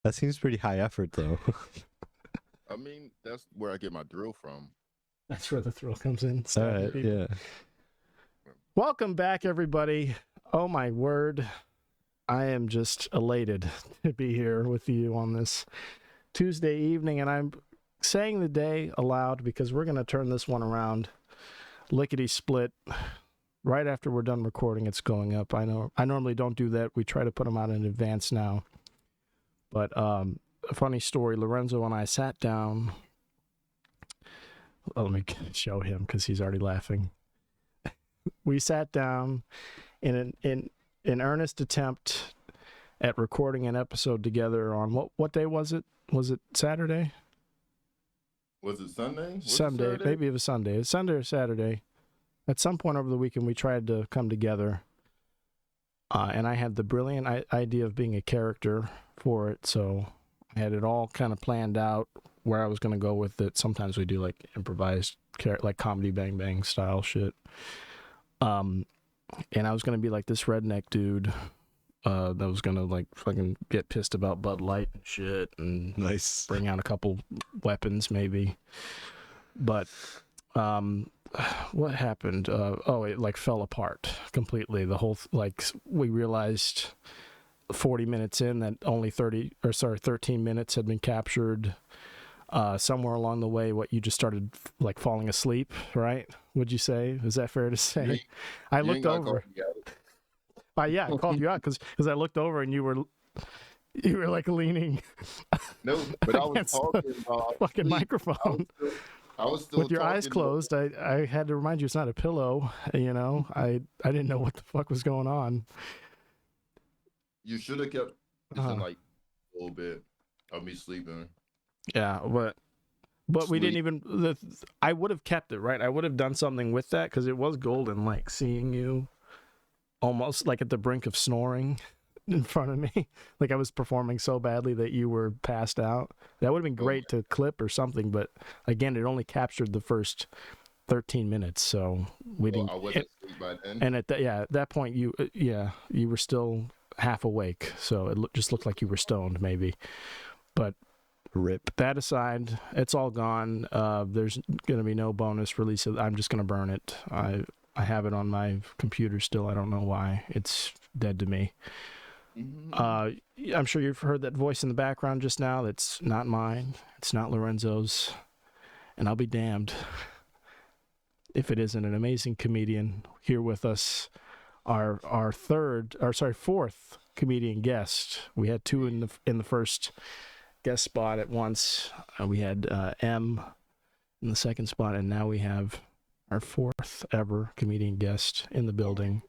That seems pretty high effort, though. I mean, that's where I get my thrill from. That's where the thrill comes in. All right, yeah. Welcome back, everybody. Oh, my word. I am just elated to be here with you on this Tuesday evening, and I'm saying the day aloud because we're going to turn this one around lickety-split. Right after we're done recording, it's going up. I know I normally don't do that. We try to put them out in advance now. But a funny story, Lorenzo and I sat down. Let me show him because he's already laughing. We sat down in an earnest attempt at recording an episode together on what day was it? Was it Saturday? Was it Sunday? Sunday. Maybe it was Sunday. It was Sunday or Saturday. At some point over the weekend, we tried to come together. And I had the brilliant idea of being a character for it, so I had it all kind of planned out where I was going to go with it. Sometimes we do like improvised, like comedy bang bang style shit. And I was going to be like this redneck dude that was going to like fucking get pissed about Bud Light and shit and Nice. bring out a couple weapons maybe. But what happened? It like fell apart completely. The whole we realized 40 minutes in that only 13 minutes had been captured. Somewhere along the way, you just started like falling asleep, right? Would you say? Is that fair to say? I looked over. Yeah, I called you out because I looked over and you were like leaning. No, but I was talking fucking microphone. I was still with your eyes closed. I had to remind you it's not a pillow. You know, I didn't know what the fuck was going on. You should have kept like a little bit of me sleeping. Yeah, but we didn't even. I would have kept it, right? I would have done something with that because it was golden, like seeing you almost like at the brink of snoring in front of me. Like I was performing so badly that you were passed out. That would have been great to clip or something, but again, it only captured the first 13 minutes, so we didn't. I wasn't asleep by then. And at that point, you were still half awake, so it just looked like you were stoned, maybe. But rip. That aside, it's all gone. There's gonna be no bonus release. I'm just gonna burn it. I have it on my computer still. I don't know why. It's dead to me. I'm sure you've heard that voice in the background just now. That's not mine. It's not Lorenzo's, and I'll be damned if it isn't an amazing comedian here with us. Our fourth comedian guest. We had two in the first guest spot at once. We had M in the second spot, and now we have our fourth ever comedian guest in the building.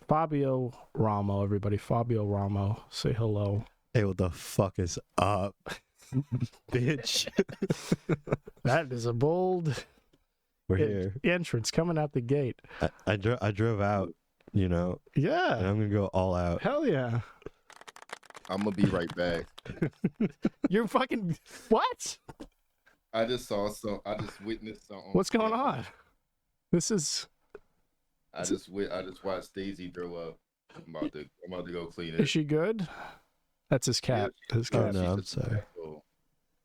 Fabio Ramo, everybody. Fabio Ramo, say hello. Hey, what the fuck is up, bitch? That is a bold We're here. Entrance coming out the gate. I drove out, you know. Yeah. And I'm going to go all out. Hell yeah. I'm going to be right back. You're fucking... What? I just witnessed something. What's going on? This is... I just watched Stacey throw up. I'm about to go clean it. Is she good? That's his cat. Yeah, his cat. Oh, no, I'm sorry.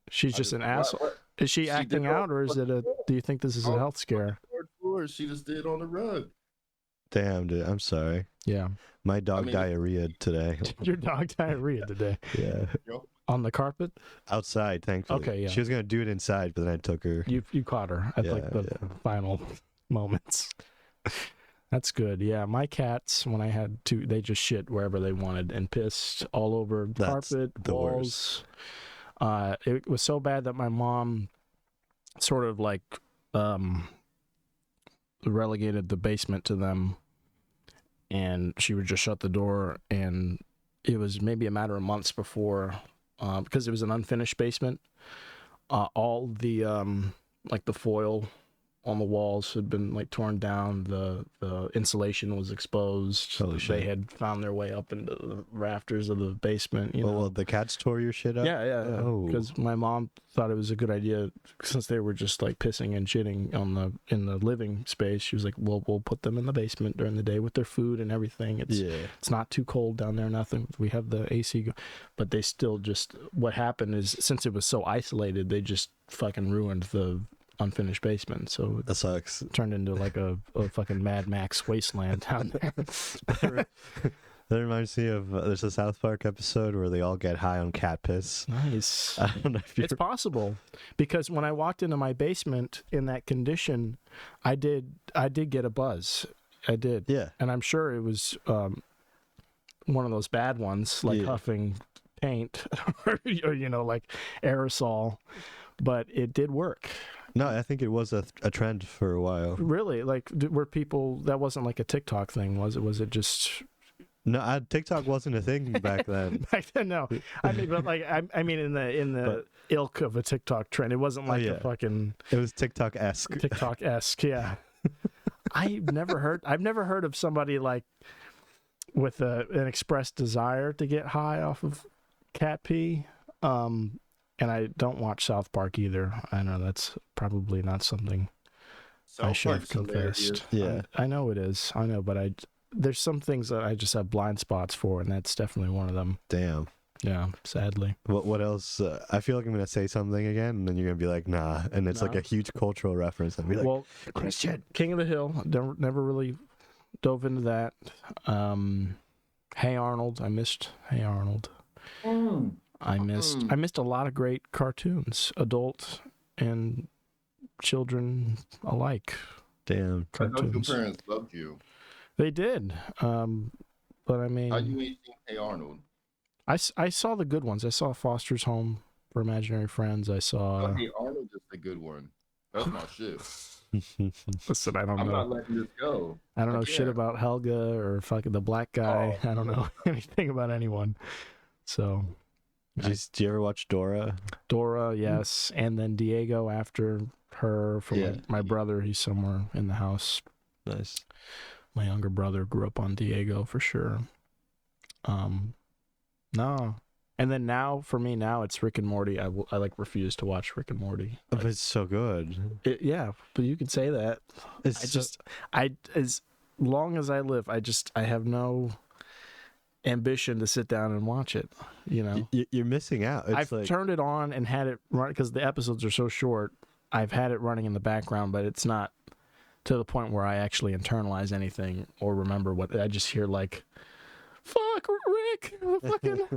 She's just an asshole. Is she acting out, or is it do you think this is a health scare? She just did on the rug. Damn, dude. I'm sorry. Yeah. My dog diarrhea today. Your dog diarrhea today? Yeah. On the carpet? Outside, thankfully. Okay, yeah. She was going to do it inside, but then I took her. You caught her at the final moments. That's good. Yeah, my cats, when I had two, they just shit wherever they wanted and pissed all over carpet, walls. It was so bad that my mom sort of like relegated the basement to them, and she would just shut the door, and it was maybe a matter of months before, because it was an unfinished basement. All the like the foil on the walls had been like torn down. The insulation was exposed. Holy shit. They had found their way up into the rafters of the basement. You know? Well, the cats tore your shit up? Yeah. Oh. Because my mom thought it was a good idea, since they were just like pissing and shitting in the living space. She was like, "Well, we'll put them in the basement during the day with their food and everything. It's not too cold down there. Nothing. We have the AC." But they still just, what happened is, since it was so isolated, they just fucking ruined the unfinished basement. So That sucks. it turned into like a fucking Mad Max wasteland down there. That reminds me of there's a South Park episode where they all get high on cat piss. Nice. I don't know if It's possible, because when I walked into my basement in that condition, I did get a buzz. I did. Yeah. And I'm sure it was one of those bad ones, like huffing paint or like aerosol, but it did work. No, I think it was a trend for a while. Really? Like, were people, that wasn't like a TikTok thing, was it? Was it just... No, TikTok wasn't a thing back then. Back then, no. I mean, but like, I mean, in the ilk of a TikTok trend, it wasn't like a fucking. It was TikTok-esque. TikTok-esque, yeah. I've never heard of somebody like with an expressed desire to get high off of cat pee. And I don't watch South Park either. I know that's probably not something I should have confessed. Yeah, I know it is. I know, but there's some things that I just have blind spots for, and that's definitely one of them. Damn. Yeah, sadly. What else? I feel like I'm going to say something again, and then you're going to be like, nah. And it's like a huge cultural reference. I'll be like, well, Christian. King of the Hill, never really dove into that. Hey Arnold, I missed Hey Arnold. I missed a lot of great cartoons, adult and children alike. Damn. Cartoons. I know your parents loved you. They did, but I mean, How you ain't seen Hey Arnold? I saw the good ones. I saw Foster's Home for Imaginary Friends. I saw. Hey Arnold is a good one. That's my shit. Listen, I don't I'm know. not letting this go. I don't know shit about Helga or fucking the black guy. I don't know anything about anyone. So. Do you ever watch Dora? Dora, yes, and then Diego after her. From my brother, he's somewhere in the house. Nice. My younger brother grew up on Diego for sure. No, and then now for me it's Rick and Morty. I like refuse to watch Rick and Morty. But it's so good. Yeah, but you can say that. As long as I live, I have no ambition to sit down and watch it. You know, you're missing out. I've turned it on and had it run because the episodes are so short. I've had it running in the background, but it's not to the point where I actually internalize anything or remember what I just hear like, "Fuck Rick, fucking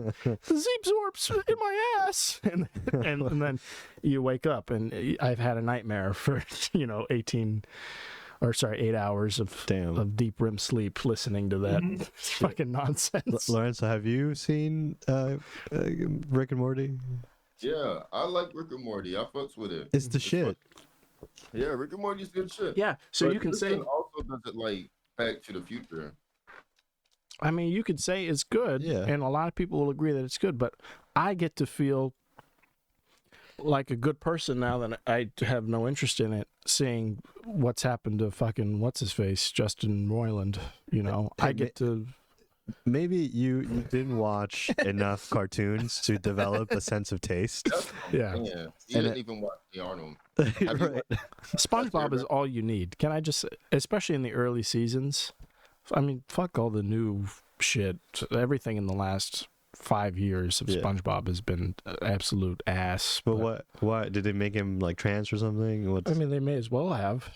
Zeepzorp's in my ass," and then you wake up and I've had a nightmare for 8 hours of deep REM sleep listening to that fucking nonsense. Lawrence, have you seen Rick and Morty? Yeah, I like Rick and Morty. I fucks with it. It's the shit. Yeah, Rick and Morty's good shit. Yeah, so but you can say also does it like Back to the Future. I mean, you could say it's good, yeah, and a lot of people will agree that it's good, but I get to feel like a good person now that I have no interest in it, seeing what's happened to fucking what's-his-face, Justin Roiland, I get to... Maybe you didn't watch enough cartoons to develop a sense of taste. Yeah. You didn't even watch the Arnold. Right. SpongeBob is all you need. Can I just, especially in the early seasons, I mean, fuck all the new shit. Everything in the last 5 years of SpongeBob has been absolute ass. But what did they make him like trans or something? I mean, they may as well have.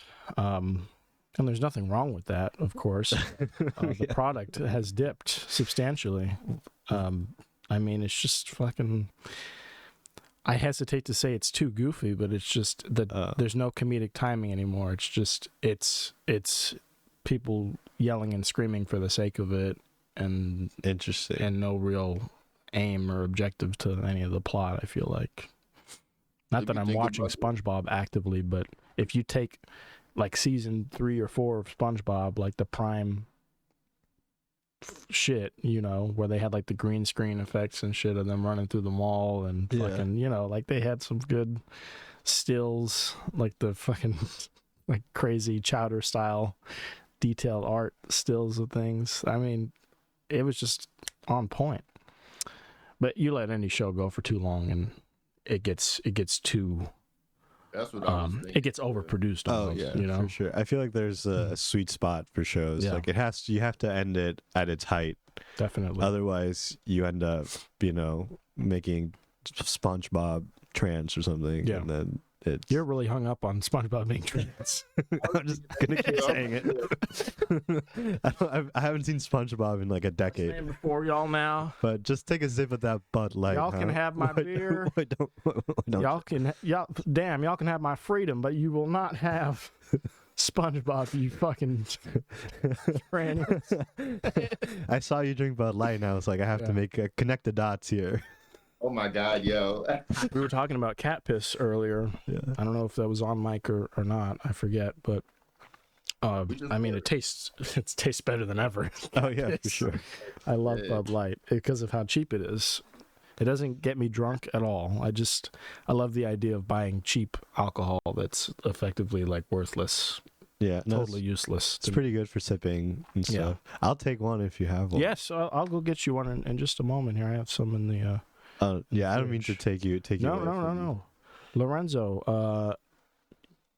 And there's nothing wrong with that, of course. The product has dipped substantially. I mean, it's just fucking... I hesitate to say it's too goofy, but it's just that there's no comedic timing anymore. It's just, it's people yelling and screaming for the sake of it, and interesting, and no real aim or objective to any of the plot, I feel like. Not that I'm watching SpongeBob actively, but if you take like season 3 or 4 of SpongeBob, like the prime shit, you know, where they had like the green screen effects and shit of them running through the mall and fucking, you know, like they had some good stills, like the fucking like crazy Chowder style detailed art stills of things. I mean, it was just on point. But you let any show go for too long and it gets too That's what I was thinking. it gets overproduced almost, you know? for sure. I feel like there's a sweet spot for shows. Yeah. Like you have to end it at its height. Definitely. Otherwise, you end up, you know, making SpongeBob trans or something. Yeah. And then it's... You're really hung up on SpongeBob being trans. I'm just gonna keep saying it. I haven't seen SpongeBob in like a decade. Saying before y'all now. But just take a sip of that Bud Light. Y'all can have my beer. Why don't Y'all can have my freedom, but you will not have SpongeBob, you fucking trannies. I saw you drink Bud Light, and I was like, I have to connect the dots here. Oh my God, yo. We were talking about cat piss earlier. Yeah. I don't know if that was on mic or not. I forget, but I mean, it tastes better than ever. Oh yeah, for sure. I love Bud Light because of how cheap it is. It doesn't get me drunk at all. I love the idea of buying cheap alcohol that's effectively like worthless. Yeah, totally useless. It's pretty good for sipping and stuff. Yeah. I'll take one if you have one. Yes, I'll go get you one in just a moment here. I have some in the yeah, I don't mean to take you No. Lorenzo,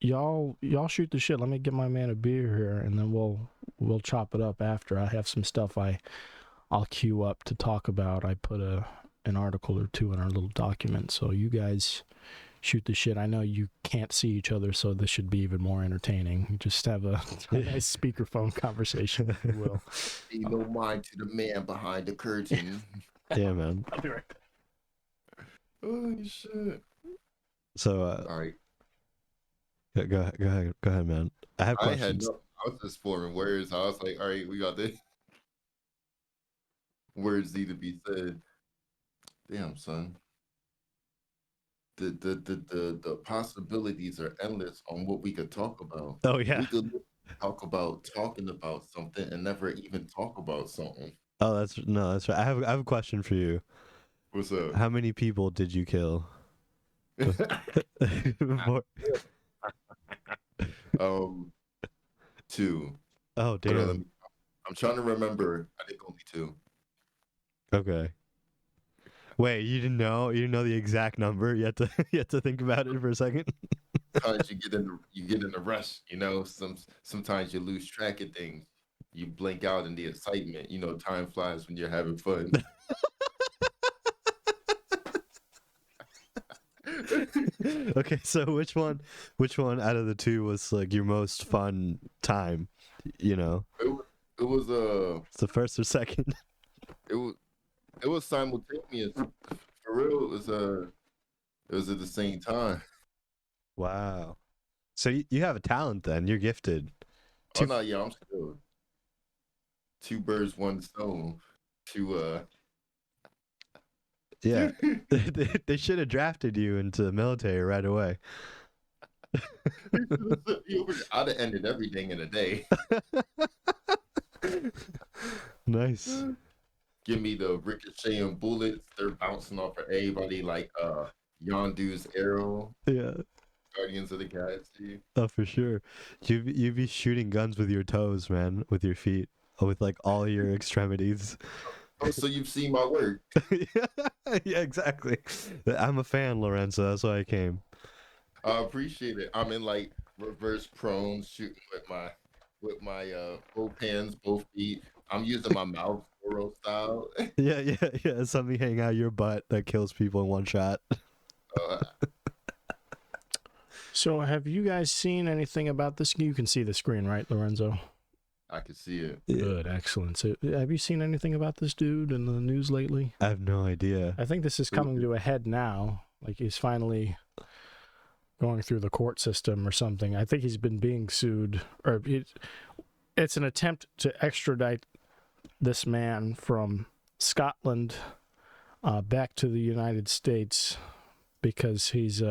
y'all shoot the shit. Let me get my man a beer here, and then we'll chop it up after. I have some stuff I'll queue up to talk about. I put an article or two in our little document, so you guys shoot the shit. I know you can't see each other, so this should be even more entertaining. Just have a nice speakerphone conversation, if you will. Be no mind to the man behind the curtain. Yeah, man. I'll be right back. Oh shit. So all right. Go ahead, man. I have questions. I was just forming words. I was like, all right, we got this. Words need to be said. Damn, son. The possibilities are endless on what we could talk about. Oh yeah. We could talk about talking about something and never even talk about something. Oh, that's right. I have a question for you. What's up? How many people did you kill? Before... 2. Oh damn. I'm trying to remember. I think only 2. Okay. Wait, you didn't know the exact number? You had to think about it for a second. Sometimes you get in a rush, you know. Sometimes you lose track of things. You blink out in the excitement. You know, time flies when you're having fun. Okay, so which one out of the 2 was like your most fun time? You know, it was it's the first or second. It was simultaneous. For real, it was at the same time. Wow. So you have a talent then. You're gifted. Oh no, yeah, I'm skilled. 2 birds, 1 stone. Yeah. They should have drafted you into the military right away. I'd have ended everything in a day. Nice. Give me the ricocheting bullets. They're bouncing off of everybody like Yondu's arrow. Yeah. Guardians of the Galaxy. Oh, for sure. You'd be shooting guns with your toes, man, with your feet, with like all your extremities. Oh, so you've seen my work. Yeah, exactly. I'm a fan, Lorenzo. That's why I came. I appreciate it. I'm in like reverse prone, shooting with my both hands, both feet. I'm using my mouth oral style. Yeah. Something hanging out your butt that kills people in one shot. So, have you guys seen anything about this? You can see the screen, right, Lorenzo? I can see it. Good, excellent. So, have you seen anything about this dude in the news lately? I have no idea. I think this is coming to a head now. Like he's finally going through the court system or something. I think he's been being sued, or it's an attempt to extradite this man from Scotland back to the United States because he's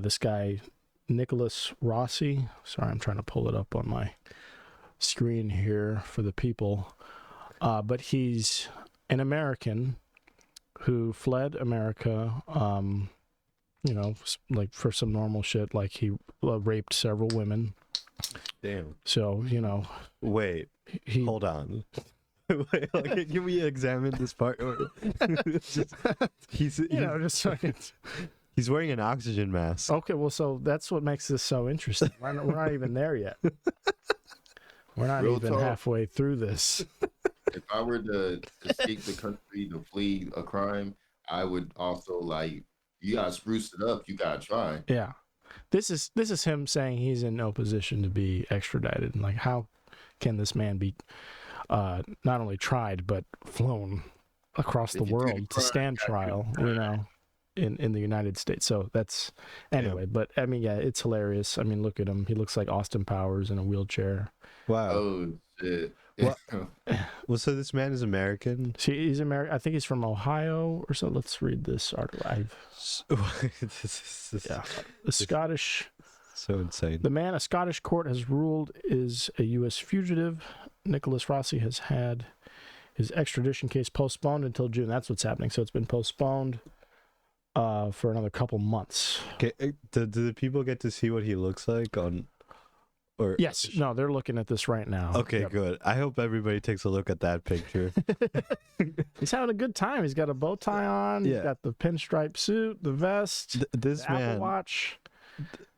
this guy Nicolas Rossi. Sorry, I'm trying to pull it up on my screen here for the people. But he's an American who fled America, like for some normal shit, like he raped several women. Damn. So, Wait. he Hold on. Wait, like, can we examine this part? He's just fucking. he's wearing an oxygen mask. Okay, well, so that's what makes this so interesting. We're not even there yet. We're not Real even talk. halfway through this. If I were to escape the country to flee a crime, I would also you gotta spruce it up. You gotta try. Yeah. This is him saying he's in no position to be extradited. And like, how can this man be not only tried but flown across the If you do the world to crime, stand you gotta do trial, in the United States? So that's anyway. But I mean, yeah, it's hilarious. I mean, look at him. He looks like Austin Powers in a wheelchair. Wow. Oh shit. What? Well, so this man is American. He's American. I think he's from Ohio or so. Let's read this article. This is The Scottish. so insane. The man a Scottish court has ruled is a U.S. fugitive. Nicolas Rossi has had his extradition case postponed until June. That's what's happening. So it's been postponed for another couple months. Okay, do the people get to see what he looks like on? Or Yes. No, they're looking at this right now. Okay, Yep. good. I hope everybody takes a look at that picture. He's having a good time. He's got a bow tie on. He's Yeah. got the pinstripe suit, the vest, This the Apple man, Watch,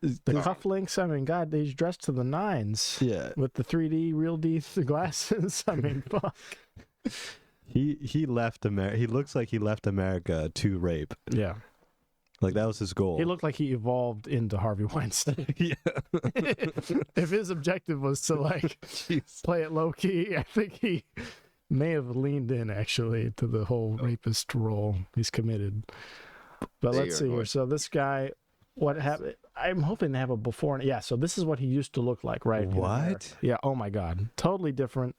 the cufflinks. I mean, God, he's dressed to the nines. yeah, With the 3D, real D glasses. I mean, fuck. he left America. He looks like he left America to rape. Yeah. Like that was his goal. He looked like he evolved into Harvey Weinstein. yeah. If his objective was to Jeez. play it low key, I think he may have leaned in actually to the whole rapist role. He's committed. But They let's are see here. going- So this guy, what happened? I'm hoping to have a before and yeah. So this is what he used to look like, right? in What? America. Yeah. Oh my God. Totally different.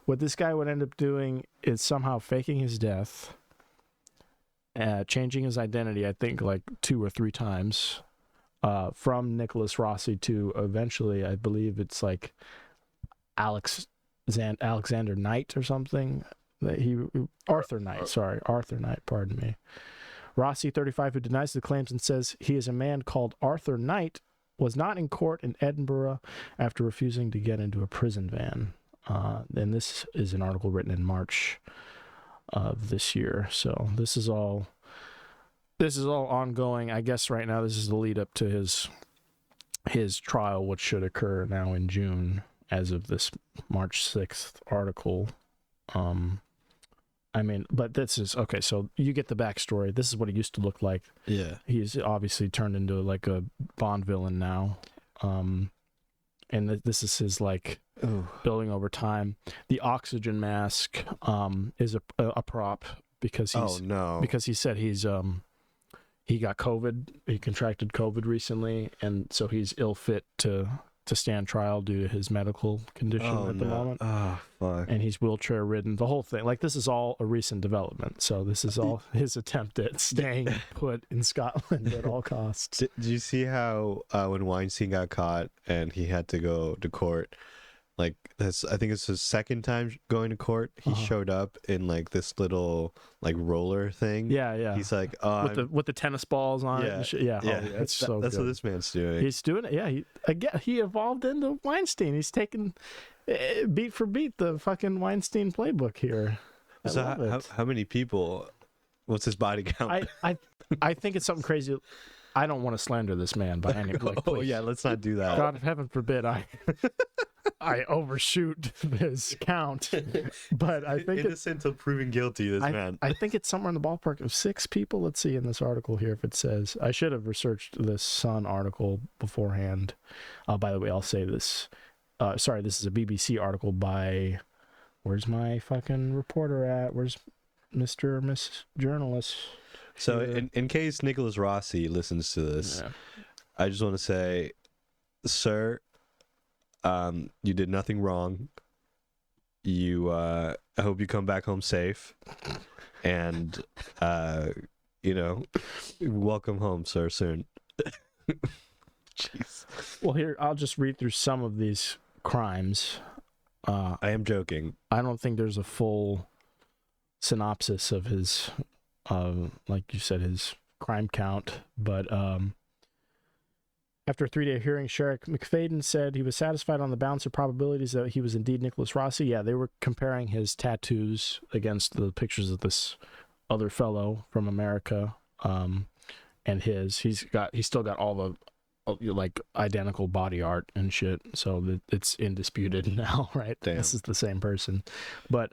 What this guy would end up doing is somehow faking his death, changing his identity. I think like 2 or 3 times, from Nicolas Rossi to eventually, I believe it's like Alexander Knight or something. Arthur Knight, pardon me. Rossi, 35, who denies the claims and says he is a man called Arthur Knight, was not in court in Edinburgh after refusing to get into a prison van. And this is an article written in March of this year. So this is all ongoing. I guess right now this is the lead up to his trial, which should occur now in June as of this March 6th article. I mean, but this is okay. So you get the backstory. This is what he used to look like. Yeah. He's obviously turned into like a Bond villain now. And this is his like building over time. The oxygen mask is a prop because because he said he got COVID. He contracted COVID recently, and so he's ill fit to stand trial due to his medical condition at the moment. Oh, fuck. And he's wheelchair ridden. The whole thing, like this is all a recent development. So this is all his attempt at staying put in Scotland at all costs. Did you see how when Weinstein got caught and he had to go to court, like this, I think it's his second time going to court. He showed up in like this little like roller thing. Yeah. He's like, with the tennis balls on it. Yeah, And shit. Yeah. yeah. Oh, that's so that's good. what this man's doing. He's doing it. Yeah. He evolved into Weinstein. He's taking beat for beat the fucking Weinstein playbook here. I So love it. how many people? What's his body count? I think it's something crazy. I don't want to slander this man by any like. Oh please. yeah, let's not do that. God, heaven forbid I overshoot his count, but I think Innocent till proven guilty. This man. I think it's somewhere in the ballpark of 6 people. Let's see in this article here if it says. I should have researched this Sun article beforehand. By the way, I'll say this. Sorry, this is a BBC article by. Where's my fucking reporter at? Where's Mr. or Miss Journalist? So in case Nicolas Rossi listens to this, Yeah. I just want to say, sir, you did nothing wrong. I hope you come back home safe, and welcome home, sir, soon. Jeez. Well, here I'll just read through some of these crimes. I am joking. I don't think there's a full synopsis of his, like you said, his crime count. But after a 3-day hearing, Sheriff McFadden said he was satisfied on the balance of probabilities that he was indeed Nicolas Rossi. Yeah, they were comparing his tattoos against the pictures of this other fellow from America, and his. He's still got all the like identical body art and shit, so it's indisputed now, right? Damn. This is the same person. But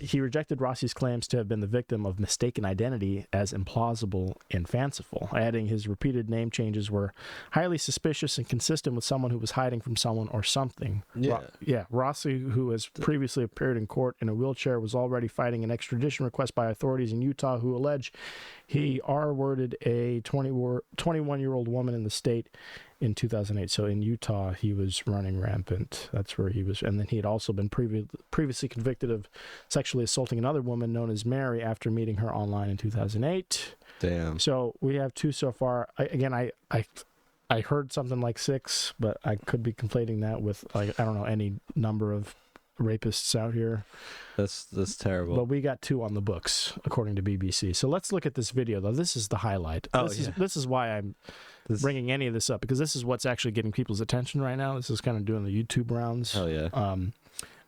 he rejected Rossi's claims to have been the victim of mistaken identity as implausible and fanciful, adding his repeated name changes were highly suspicious and consistent with someone who was hiding from someone or something. Rossi, who has previously appeared in court in a wheelchair, was already fighting an extradition request by authorities in Utah who allege he R-worded a 21-year-old woman in the state in 2008. So in Utah, he was running rampant. That's where he was. And then he had also been previously convicted of sexually assaulting another woman known as Mary after meeting her online in 2008. Damn. So we have 2 so far. I heard something like 6, but I could be conflating that with, like, I don't know, any number of rapists out here. That's terrible. But we got 2 on the books, according to BBC. So let's look at this video, though. This is the highlight. This is why I'm bringing any of this up, because this is what's actually getting people's attention right now. This is kind of doing the YouTube rounds. Hell yeah.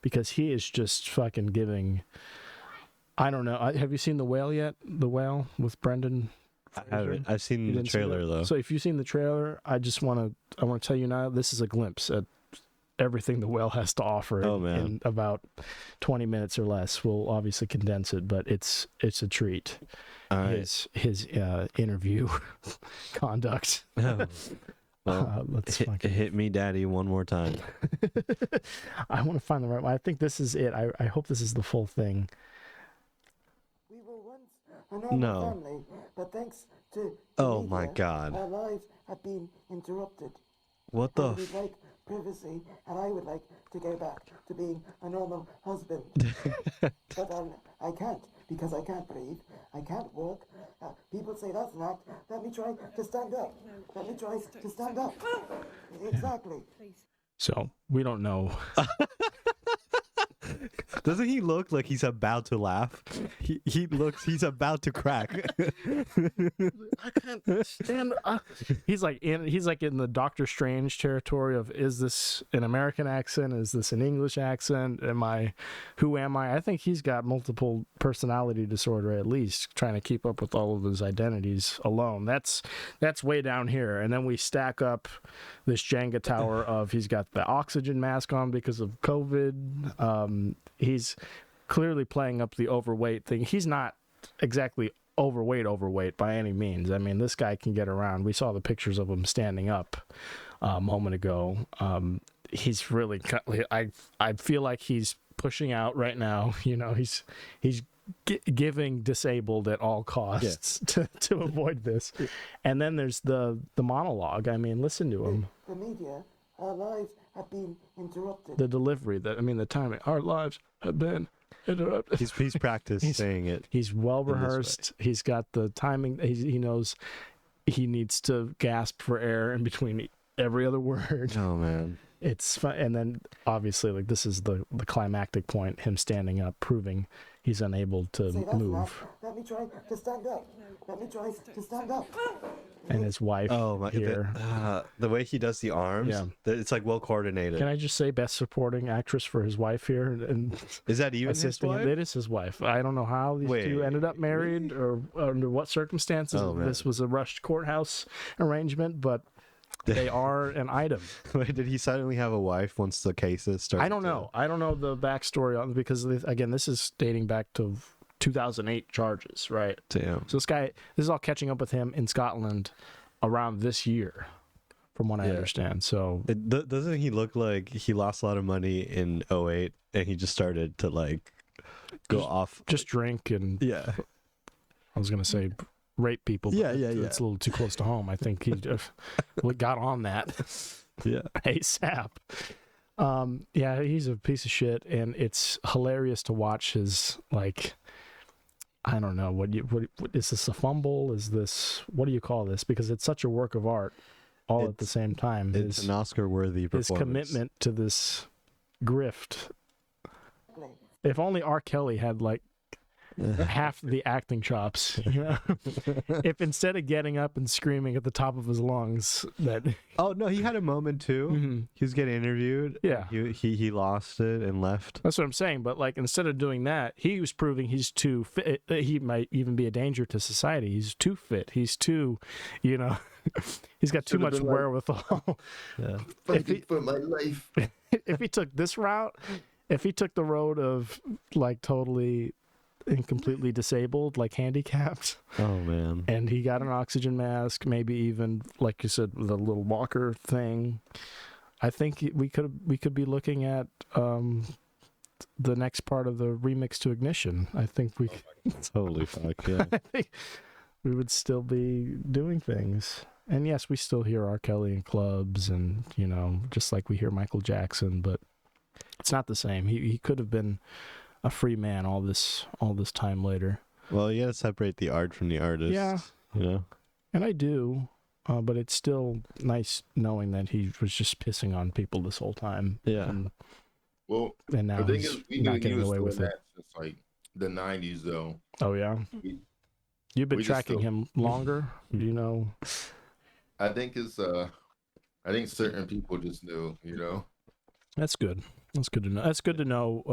Because he is just fucking giving. I don't know. Have you seen The Whale yet? The Whale with Brendan Fraser? I haven't. I've seen the trailer though. So if you've seen the trailer, I want to tell you now, this is a glimpse at everything The Whale has to offer in about 20 minutes or less. We'll obviously condense it, but it's a treat. All right. His interview conduct. Oh. Well, let's hit me, daddy, one more time. I want to find the right one. I think this is it. I hope this is the full thing. We were once a normal family, but thanks to oh my God, our lives have been interrupted. What the? We'd like privacy, and I would like to go back to being a normal husband. But I can't, because I can't breathe, I can't walk. People say that's an act. Let me try to stand up. Let me try to stand up. Exactly. So we don't know. Doesn't he look like he's about to laugh? He's about to crack. I can't stand. He's like in the Doctor Strange territory of, is this an American accent? Is this an English accent? Who am I? I think he's got multiple personality disorder, at least, trying to keep up with all of his identities alone. That's way down here. And then we stack up this Jenga tower of, he's got the oxygen mask on because of COVID. He's clearly playing up the overweight thing. He's not exactly overweight by any means. I mean, this guy can get around. We saw the pictures of him standing up a moment ago. He's really, I feel like he's pushing out right now. You know, he's giving disabled at all costs to avoid this. And then there's the monologue. I mean, listen to him. The media, our lives have been interrupted. The delivery, the timing. Our lives have been interrupted. He's practiced saying it. He's well rehearsed. He's got the timing. He knows he needs to gasp for air in between every other word. Oh man, it's fun. And then obviously, like, this is the climactic point. Him standing up, proving he's unable to move. Let me try to stand up. Let me try to stand up. And his wife here. The way he does the arms, it's like well coordinated. Can I just say best supporting actress for his wife here? And is that even his wife? It is his wife. I don't know how these two ended up married or under what circumstances. This was a rushed courthouse arrangement, but they are an item. Wait, did he suddenly have a wife once the cases started? I don't know. I don't know the backstory on, because again, this is dating back to 2008 charges, right? Damn. So this is all catching up with him in Scotland around this year, from what I understand. So doesn't he look like he lost a lot of money in 2008 and he just started to like go off, just drink and I was gonna say rape people, but it's a little too close to home. I think he got on that ASAP. He's a piece of shit, and it's hilarious to watch his, like, I don't know, what is this, a fumble? Is this, what do you call this? Because it's such a work of art all at the same time. It's an Oscar-worthy performance. His commitment to this grift. If only R. Kelly had like half the acting chops, you know? If instead of getting up and screaming at the top of his lungs that Oh no, he had a moment too. Mhm. He was getting interviewed. Yeah. He lost it and left. That's what I'm saying, but like instead of doing that, he was proving he's too fit. He might even be a danger to society. He's too fit. He's too, you know, he's got too Should've much been like- wherewithal. Yeah. Fighting for my life. If he took this route, if he took the road of like totally and completely disabled, like handicapped, Oh man. and he got an oxygen mask, maybe even like you said, the little walker thing, I think we could be looking at the next part of the remix to Ignition. I think we Holy fuck, yeah. I think we would still be doing things. And yes, we still hear R. Kelly in clubs, and you know, just like we hear Michael Jackson, but it's not the same. He could have been a free man all this time later. Well, you gotta separate the art from the artist. Yeah. You know? And I do, but it's still nice knowing that he was just pissing on people this whole time. Yeah. Well, And now the thing he's is, we not knew he getting was away doing with it. that since like the '90s, though. Oh yeah, We- you've been we just tracking still- him longer. Do you know? I think it's I think certain people just knew, you know. That's good. That's good to know. That's good to know.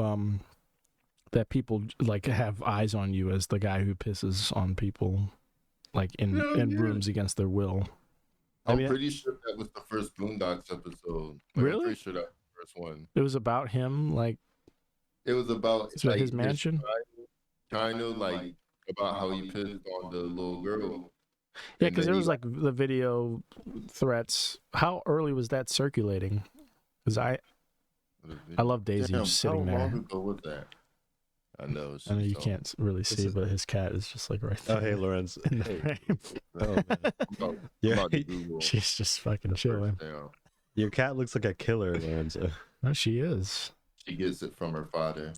That people like have eyes on you as the guy who pisses on people, like in Yeah. rooms against their will. I'm mean, pretty sure that was the first Boondocks episode. Really? I'm pretty sure that was the first one. It was about him, like It was about it's about his mansion. kind of like about how he pissed on the little girl. Yeah, And because then there he- was like the video threats. How early was that circulating? Because I love Daisy Damn, just sitting how long there. ago was that? I know. I know you so- can't really see, but his cat is just like right there. Oh hey Lorenz. in the Hey. frame. Oh man. I'm about- I'm Yeah. about to Google She's just fucking the chilling. first down. Your cat looks like a killer, Lorenzo. No, she is. She gets it from her father.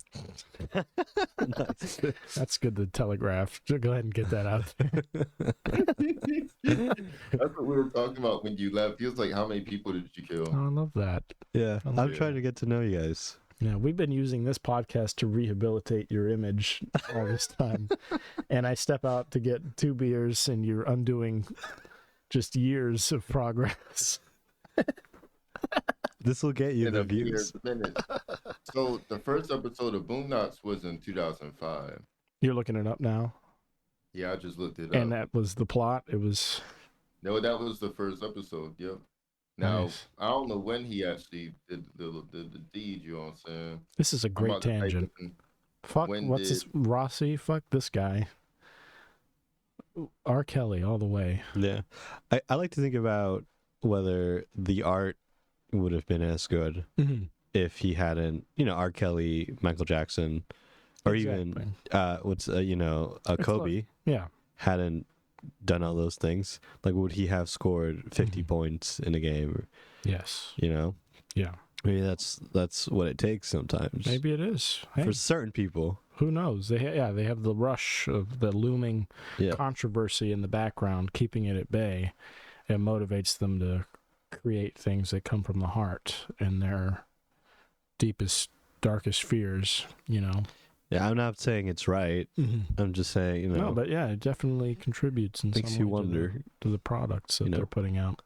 Nice. That's good to telegraph. Go ahead and get that out there. That's what we were talking about when you left. He was like, "How many people did you kill?" Oh, I love that. Yeah. Oh, I'm yeah. trying to get to know you guys. Yeah, we've been using this podcast to rehabilitate your image all this time. And I step out to get 2 beers and you're undoing just years of progress. This will get you In the a views. minute. So the first episode of Boondocks was in 2005. You're looking it up now. Yeah, I just looked it And up. that was the plot. It was No, that was the first episode. Yep. Now Nice. I don't know when he actually did the deed. You know what I'm saying? this is a I'm great about to type tangent. it in. Fuck when what's this did- Rossi? Fuck this guy. R. Kelly all the way. Yeah. I like to think about whether the art would have been as good if he hadn't, R. Kelly, Michael Jackson, or even Kobe Yeah. hadn't done all those things. Like, would he have scored 50 points in a game? Yes. Yeah. Maybe that's what it takes sometimes. Maybe it is. Hey, For certain people. who knows? They have the rush of the looming Yeah. controversy in the background, keeping it at bay. It motivates them to create things that come from the heart and their deepest, darkest fears. Yeah, I'm not saying it's right. I'm just saying, No, but yeah, it definitely contributes in makes some you way wonder. to the products that You know. they're putting out.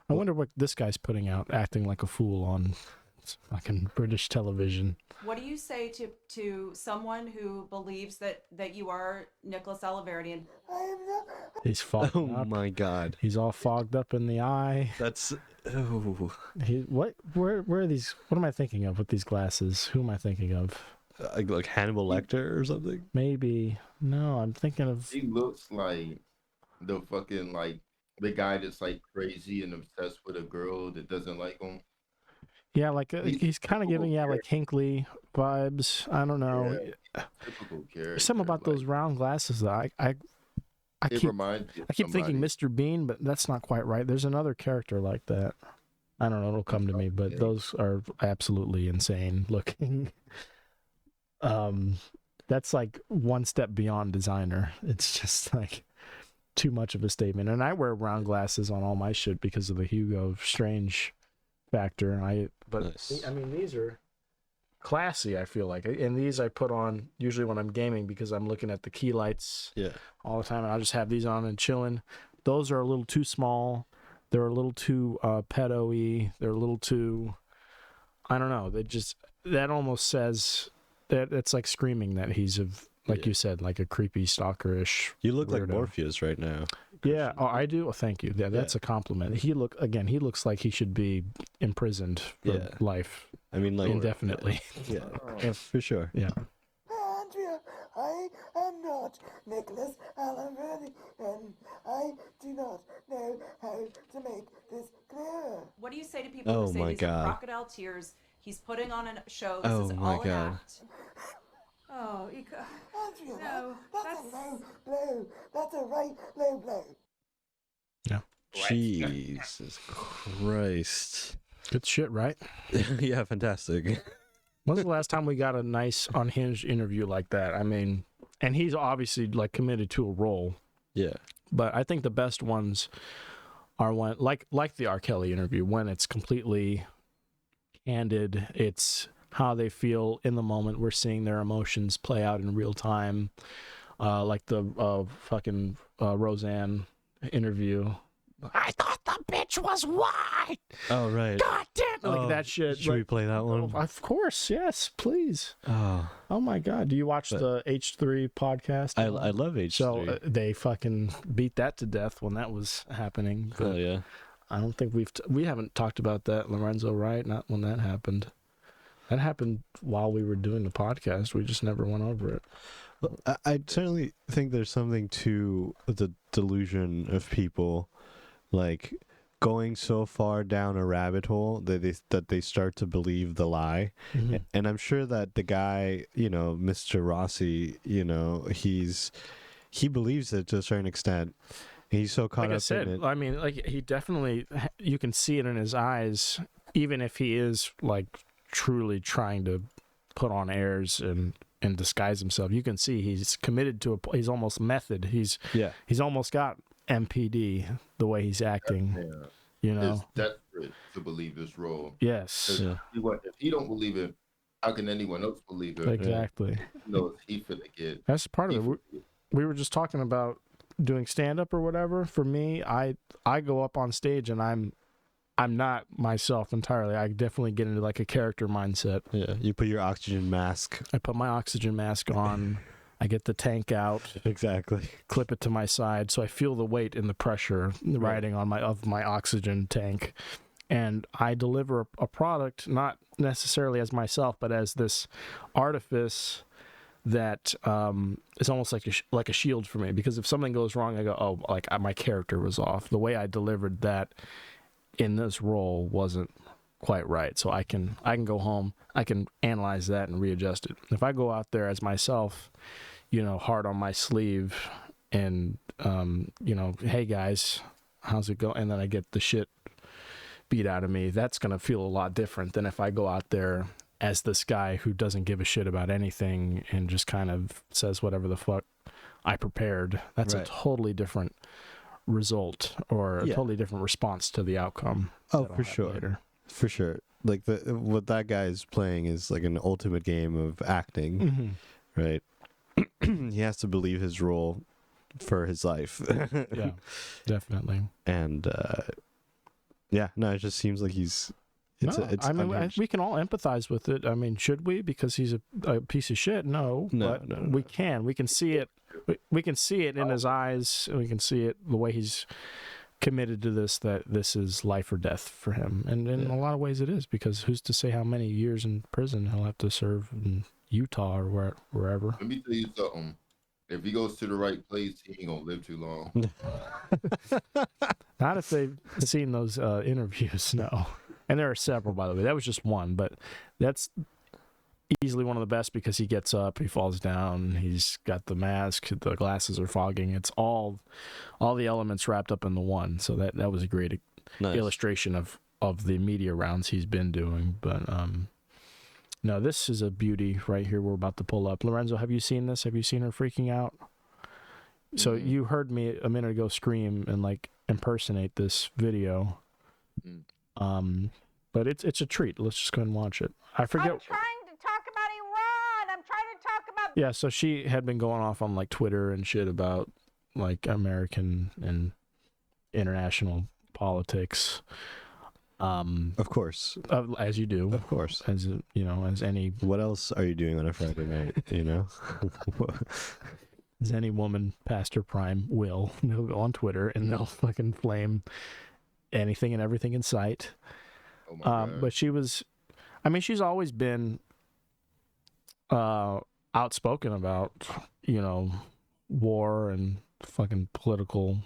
I wonder what this guy's putting out, acting like a fool on fucking British television. What do you say to someone who believes that you are Nicolas Rossi? I am not. He's fogged Oh up. my God. He's all fogged up in the eye. That's. Where are these? What am I thinking of with these glasses? Who am I thinking of? Like Hannibal Lecter or something? Maybe. No, I'm thinking of. He looks like the fucking like the guy that's like crazy and obsessed with a girl that doesn't like him. Yeah, like he's kind of giving like Hinckley vibes. I don't know. Yeah, typical character. There's something about those round glasses that I It keep reminds you. Of I keep thinking somebody. Mr. Bean, but that's not quite right. There's another character like that. I don't know. It'll come to me, but Okay. those are absolutely insane looking. That's like one step beyond designer. It's just like too much of a statement. And I wear round glasses on all my shit because of the Hugo Strange factor. But Nice. I mean, these are classy, I feel like. And these I put on usually when I'm gaming because I'm looking at the key lights all the time, and I'll just have these on and chilling. Those are a little too small. They're a little too pedo-y. They're a little too, I don't know. That almost says that it's like screaming that he's like you said, like a creepy stalker-ish. You look weirdo. like Morpheus right now. Yeah. Oh, I do. Oh, thank you. Yeah, that's a compliment. He looks like he should be imprisoned for life. I mean, like indefinitely. Yeah, for sure. Yeah. Andrea, I am not Nicholas Rossi, and I do not know how to make this clear. What do you say to people who say these are crocodile tears? He's putting on a show. This is all an act. Oh, Andrea, no, that's a low blow. That's a right low blow. Yeah. Jesus Christ. Good shit, right? Yeah, fantastic. When's the last time we got a nice unhinged interview like that? I mean, and he's obviously like committed to a role. Yeah. But I think the best ones are when like the R. Kelly interview, when it's completely candid. It's how they feel in the moment. We're seeing their emotions play out in real time. Like the fucking Roseanne interview. I thought the bitch was white. Oh, right. God damn it. Like that shit. Should we play that one? Of course. Yes, please. Oh my God. Do you watch the H3 podcast? I love H3. So they fucking beat that to death when that was happening. Oh, yeah. I don't think we haven't talked about that, Lorenzo, right? Not when that happened. That happened while we were doing the podcast. We just never went over it. I certainly think there's something to the delusion of people, like going so far down a rabbit hole that they start to believe the lie. Mm-hmm. And I'm sure that the guy, Mr. Rossi, he believes it to a certain extent. He's so caught up in it. I mean, like he definitely, you can see it in his eyes, even if he is like truly trying to put on airs and disguise himself. You can see he's committed to he's almost method. He's almost got MPD the way he's acting. He's desperate to believe this role. Yes. Yeah. If he don't believe it, how can anyone else believe it? Exactly. He finna get. That's part of it. We were just talking about doing stand-up or whatever. For me, I go up on stage and I'm not myself entirely. I definitely get into like a character mindset. Yeah, you put your oxygen mask. I put my oxygen mask on. I get the tank out. Exactly. Clip it to my side, so I feel the weight and the pressure riding on my oxygen tank, and I deliver a product not necessarily as myself, but as this artifice that is almost like a shield for me, because if something goes wrong, I go, oh, like my character was off. The way I delivered that in this role wasn't quite right. So I can go home, I can analyze that and readjust it. If I go out there as myself, hard on my sleeve and hey guys, how's it going? And then I get the shit beat out of me. That's going to feel a lot different than if I go out there as this guy who doesn't give a shit about anything and just kind of says whatever the fuck I prepared. That's a totally different result or a totally different response to the outcome. Oh, for sure. Later. For sure. Like what that guy is playing is like an ultimate game of acting, right? He has to believe his role for his life. Yeah, definitely. And it just seems like he's. We can all empathize with it. I mean, should we? Because he's a piece of shit. No, we can. We can see it. We can see it in his eyes. And we can see it the way he's committed to this. That this is life or death for him, and in a lot of ways it is. Because who's to say how many years in prison he'll have to serve in Utah or wherever? Let me tell you something. If he goes to the right place, he ain't gonna live too long. Not if they've seen those interviews. No. And there are several, by the way. That was just one, but that's easily one of the best because he gets up, he falls down, he's got the mask, the glasses are fogging. It's all the elements wrapped up in the one. So that was a great illustration of the media rounds he's been doing. But no, this is a beauty right here we're about to pull up. Lorenzo, have you seen this? Have you seen her freaking out? So you heard me a minute ago scream and like impersonate this video. But it's a treat. Let's just go ahead and watch it. I forget. I'm trying to talk Yeah, so she had been going off on like Twitter and shit about like American and international politics. Of course. As you do. Of course. As as any What else are you doing on a Friday night, as any woman past her prime will. They'll go on Twitter and they'll fucking flame anything and everything in sight. Oh my God. But she's always been outspoken about, war and fucking political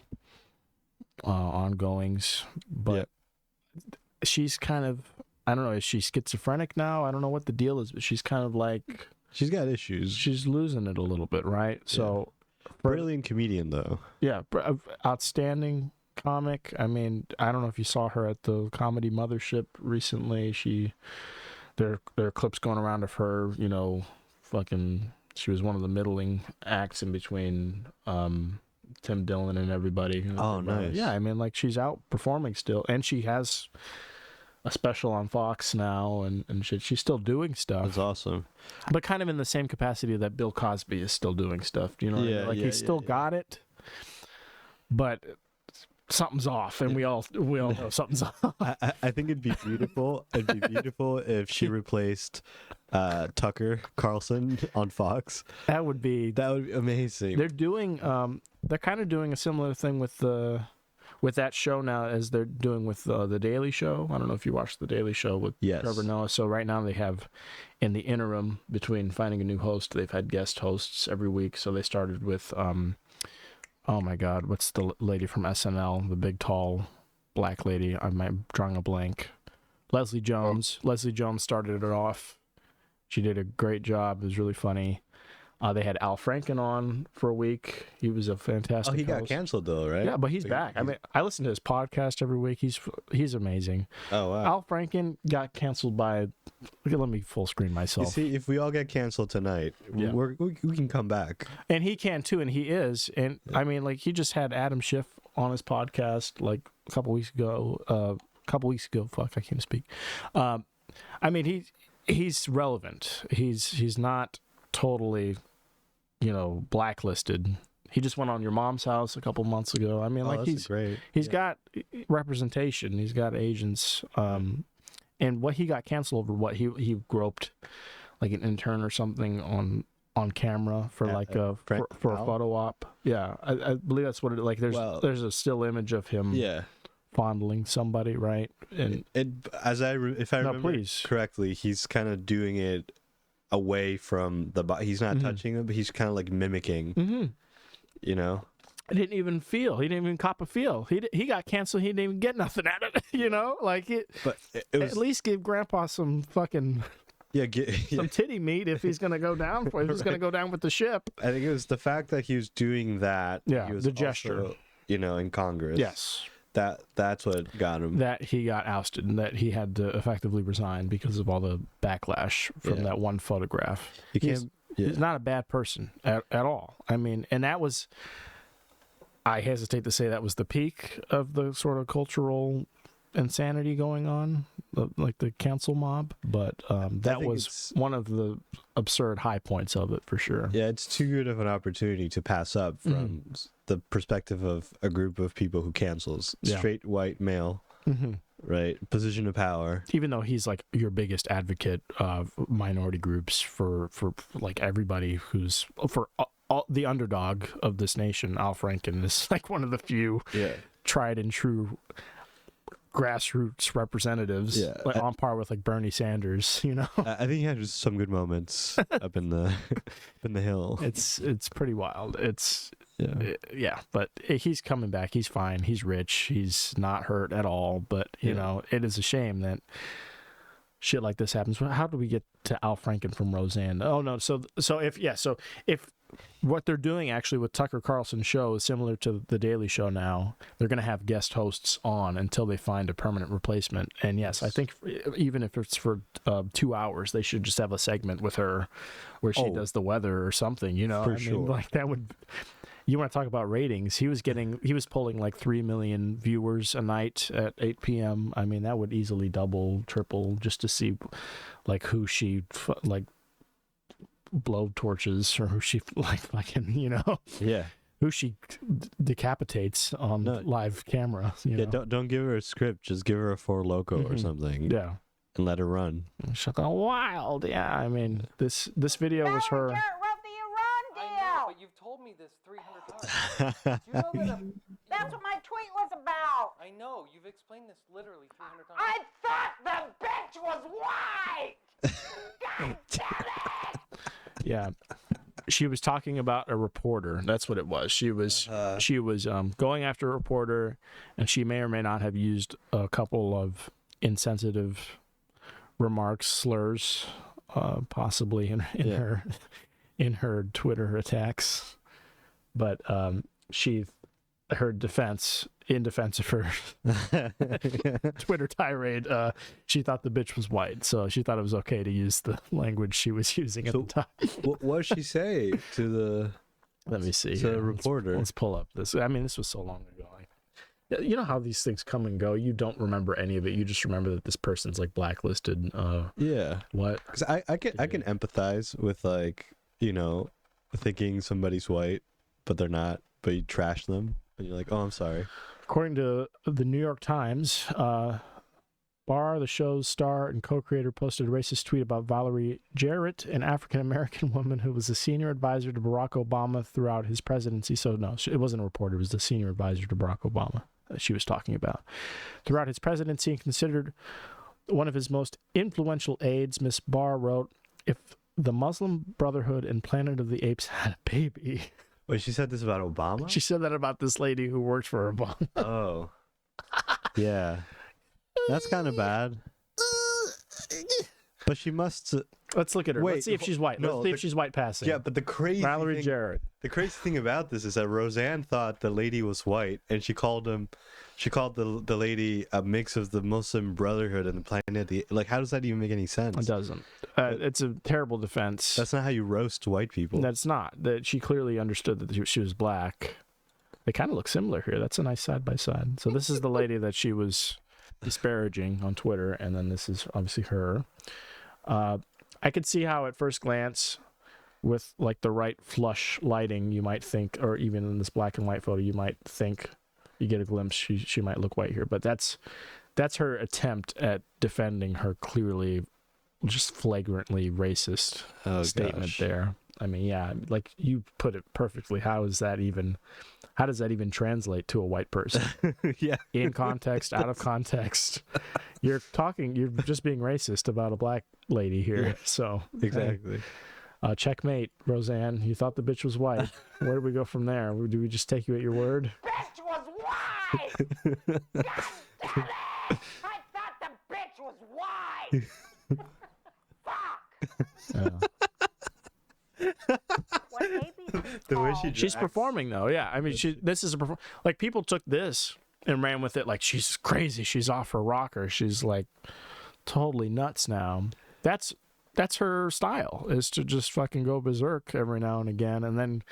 ongoings. But she's kind of, I don't know, is she schizophrenic now? I don't know what the deal is, but she's kind of like... She's got issues. She's losing it a little bit, right? Yeah. So... Brilliant comedian, though. Yeah, outstanding comic. I mean, I don't know if you saw her at the Comedy Mothership recently. There are clips going around of her, fucking... She was one of the middling acts in between Tim Dillon and everybody. Oh, nice. Yeah, I mean, like, she's out performing still. And she has a special on Fox now and shit. She's still doing stuff. That's awesome. But kind of in the same capacity that Bill Cosby is still doing stuff. Do you know what I mean? Like, he's still got it, but something's off, and we all know something's off. I think it'd be beautiful. It'd be beautiful if she replaced Tucker Carlson on Fox. That would be amazing. They're doing they're kind of doing a similar thing with that show now as they're doing with the Daily Show. I don't know if you watched the Daily Show with Trevor Noah. So right now they have, in the interim between finding a new host, they've had guest hosts every week. So they started with oh my God, what's the lady from SNL, the big tall black lady? I'm drawing a blank. Leslie Jones. Leslie Jones started it off. She did a great job. It was really funny. They had Al Franken on for a week. He was a fantastic he got host. canceled though, right? Yeah, but he's back. I mean, I listen to his podcast every week. He's amazing. Oh wow. Al Franken got canceled by... Let me full screen myself. You see, if we all get canceled tonight, we can come back. And he can too, and he is. And I mean, like, he just had Adam Schiff on his podcast like a couple weeks ago. Fuck, I can't speak. I mean, he's relevant. He's not totally... blacklisted. He just went on Your Mom's House a couple months ago. I mean, like, he's got representation. He's got agents. And what he got canceled over, what he groped like an intern or something on camera for a photo op. Yeah, I believe that's what it like. There's a still image of him. Yeah. Fondling somebody, right? And if I remember correctly, he's kind of doing it away from the body. He's not touching it, but he's kind of like mimicking. I didn't even feel. He didn't even cop a feel. He got canceled. He didn't even get nothing out of it. Like it. But it was, at least give Grandpa some fucking some titty meat if he's gonna go down for. If he's gonna go down with the ship. I think it was the fact that he was doing that. Yeah, he was the gesture. Also, in Congress. Yes. That's what got him. That he got ousted and that he had to effectively resign because of all the backlash from that one photograph. He's not a bad person at all. I mean, and that was, I hesitate to say that was the peak of the sort of cultural insanity going on, like the cancel mob, but that was one of the absurd high points of it for sure. Yeah, it's too good of an opportunity to pass up from the perspective of a group of people who cancels. Straight white male, right? Position of power. Even though he's like your biggest advocate of minority groups for like everybody who's for all, the underdog of this nation. Al Franken is like one of the few tried and true grassroots representatives, like on par with like Bernie Sanders. I think he had some good moments up in the hill. It's pretty wild. But he's coming back. He's fine. He's rich. He's not hurt at all. But you know, it is a shame that shit like this happens. How do we get to Al Franken from Roseanne? Oh no. So if what they're doing actually with Tucker Carlson's show is similar to the Daily Show now, they're going to have guest hosts on until they find a permanent replacement. And yes, I think even if it's for 2 hours, they should just have a segment with her where she does the weather or something. For sure. Like that would. You want to talk about ratings? He was pulling like 3 million viewers a night at 8 p.m. I mean, that would easily double, triple just to see like who she like blow torches or who she like fucking, Yeah. who she decapitates on live camera. You know? Don't give her a script. Just give her a Four Loko or something. Yeah. And let her run. She's going wild. Yeah, I mean, this video was her. But you've told me this 300 times. Do you know that That's what my tweet was about. I know. You've explained this literally 300 times. I thought the bitch was white. God damn it. Yeah. She was talking about a reporter. That's what it was. She was going after a reporter, and she may or may not have used a couple of insensitive remarks, slurs, possibly in her Twitter attacks. But in defense of her Twitter tirade, she thought the bitch was white, so she thought it was okay to use the language she was using at the time. What did she say to the? Let me see. To the reporter. Let's pull up this. I mean, this was so long ago. You know how these things come and go. You don't remember any of it. You just remember that this person's like blacklisted. Yeah. What? Because I can empathize with thinking somebody's white, but they're not. But you trash them, and you're like, oh, I'm sorry. According to the New York Times, Barr, the show's star and co-creator, posted a racist tweet about Valerie Jarrett, an African-American woman who was a senior advisor to Barack Obama throughout his presidency. So no, it wasn't a reporter. It was the senior advisor to Barack Obama that she was talking about. Throughout his presidency and considered one of his most influential aides, Miss Barr wrote, if the Muslim Brotherhood and Planet of the Apes had a baby... Wait, she said this about Obama? She said that about this lady who worked for Obama. Oh. Yeah. That's kind of bad. But she must... Let's look at her. Wait, let's see if she's white. Let's see if she's white passing. Yeah, but the crazy Valerie Jarrett. The crazy thing about this is that Roseanne thought the lady was white, and she called the lady a mix of the Muslim Brotherhood and the Planet. Like, how does that even make any sense? It doesn't. It's a terrible defense. That's not how you roast white people. That's not. That she clearly understood that she was black. They kind of look similar here. That's a nice side by side. So this is the lady that she was disparaging on Twitter, and then this is obviously her. I could see how at first glance, with like the right flush lighting, you might think, or even in this black and white photo, you might think you get a glimpse she might look white here. But that's her attempt at defending her clearly just flagrantly racist statement there. I mean, yeah, like you put it perfectly. How does that even translate to a white person? Yeah. In context, out of context. You're just being racist about a black lady here. Yeah, so exactly. Checkmate, Roseanne. You thought the bitch was white. Where do we go from there? Do we just take you at your word? Bitch was white. God damn it! I thought the bitch was white. Fuck. The way she's performing though. Yeah, I mean, this is like people took this and ran with it like she's crazy, she's off her rocker, she's like totally nuts now. That's her style, is to just fucking go berserk every now and again, and then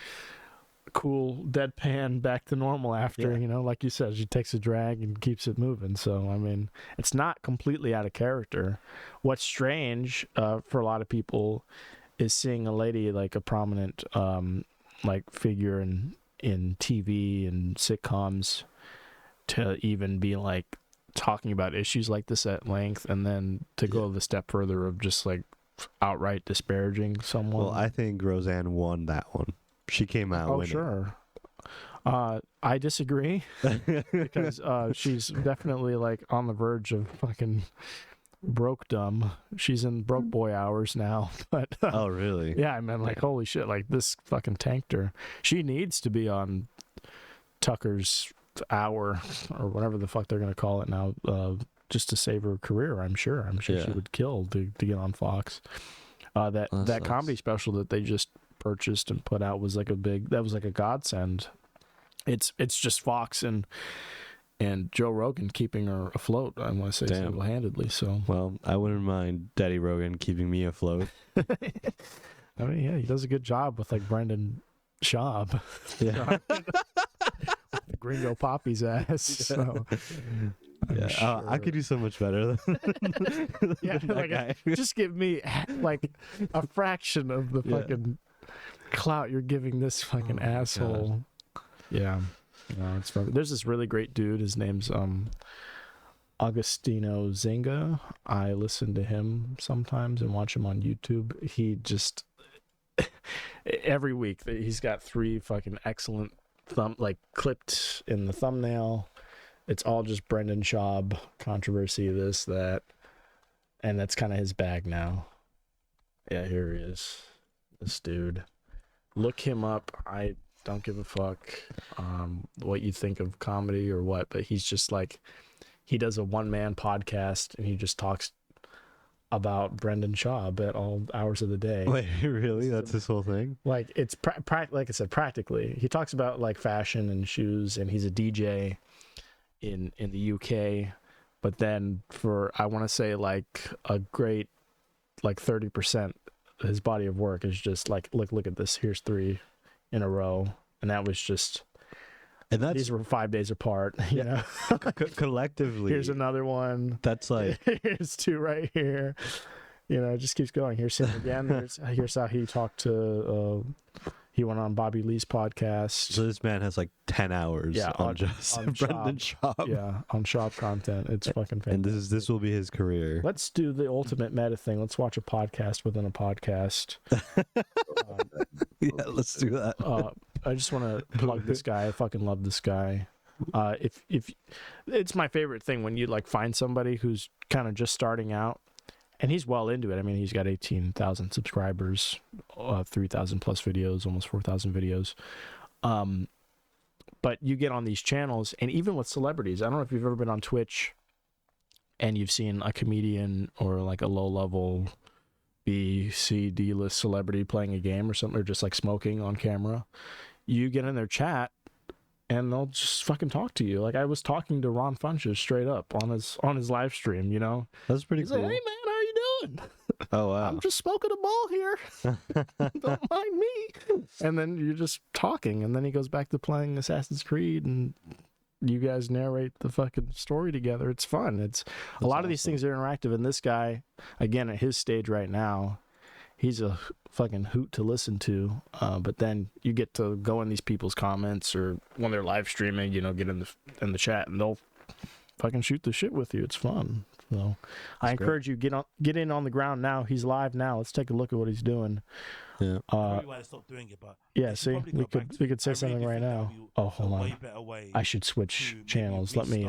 cool deadpan back to normal after. Like you said, she takes a drag and keeps it moving. So I mean, it's not completely out of character. What's strange for a lot of people is seeing a lady like a prominent like figure in TV and sitcoms to even be like talking about issues like this at length, and then to go the step further of just like outright disparaging someone. Well, I think Roseanne won that one. She came out winning. Sure. I disagree because she's definitely like on the verge of fucking broke dumb. She's in broke boy hours now. But oh really? Yeah, I mean, like holy shit, like this fucking tanked her. She needs to be on Tucker's Hour or whatever the fuck they're gonna call it now, just to save her career. I'm sure she would kill to get on Fox. That comedy special that they just purchased and put out was like a godsend. It's just Fox and Joe Rogan keeping her afloat, I want to say, single-handedly. So, well, I wouldn't mind Daddy Rogan keeping me afloat. I mean, yeah, he does a good job with like Brendan Schaub. Yeah. Gringo Poppy's ass. So, Yeah, I could do so much better. Yeah, that like guy. just give me like a fraction of the fucking clout you're giving this fucking asshole. Yeah, no, it's fun. There's this really great dude. His name's Augustino Zinga. I listen to him sometimes and watch him on YouTube. He just every week he's got 3 fucking excellent clipped in the thumbnail. It's all just Brendan Schaub controversy, this, that, and that's kind of his bag now. Yeah, here he is. This dude. Look him up. I don't give a fuck what you think of comedy or what, but he's just like, he does a one-man podcast and he just talks about Brendan Schaub at all hours of the day. Wait, really? That's his whole thing? Like, it's like I said, practically. He talks about like fashion and shoes, and he's a DJ in the UK. But then for, I want to say like a great like 30%, his body of work is just like, look at this. Here's 3 in a row, and that was just. And these were 5 days apart, you know. Collectively, here's another one. That's like here's 2 right here. You know, it just keeps going. Here's him again. Here's how he talked to. He went on Bobby Lee's podcast. So this man has like 10 hours on Brendan Schaub. Yeah, on Schaub content. It's fucking fantastic. And this will be his career. Let's do the ultimate meta thing. Let's watch a podcast within a podcast. Yeah, let's do that. I just want to plug this guy. I fucking love this guy. If it's my favorite thing when you like find somebody who's kind of just starting out, and he's well into it. I mean, he's got 18,000 subscribers, 3,000 plus videos, almost 4,000 videos. But you get on these channels, and even with celebrities, I don't know if you've ever been on Twitch and you've seen a comedian or like a low-level B, C, D-list celebrity playing a game or something, or just like smoking on camera. You get in their chat, and they'll just fucking talk to you. Like I was talking to Ron Funches straight up on his live stream, you know? That's pretty He's cool. like, hey man, how you doing? Oh wow. I'm just smoking a ball here. Don't mind me. And then you're just talking, and then he goes back to playing Assassin's Creed, and you guys narrate the fucking story together. It's fun. That's a lot of these things are interactive, and this guy, again, at his stage right now, he's a fucking hoot to listen to. But then you get to go in these people's comments, or when they're live streaming, you know, get in the chat, and they'll fucking shoot the shit with you. It's fun. So I encourage you, get in on the ground now. He's live now. Let's take a look at what he's doing. Yeah. Why they stopped doing it, but yeah. See, we could say something right now. Oh, hold on. I should switch channels. Let me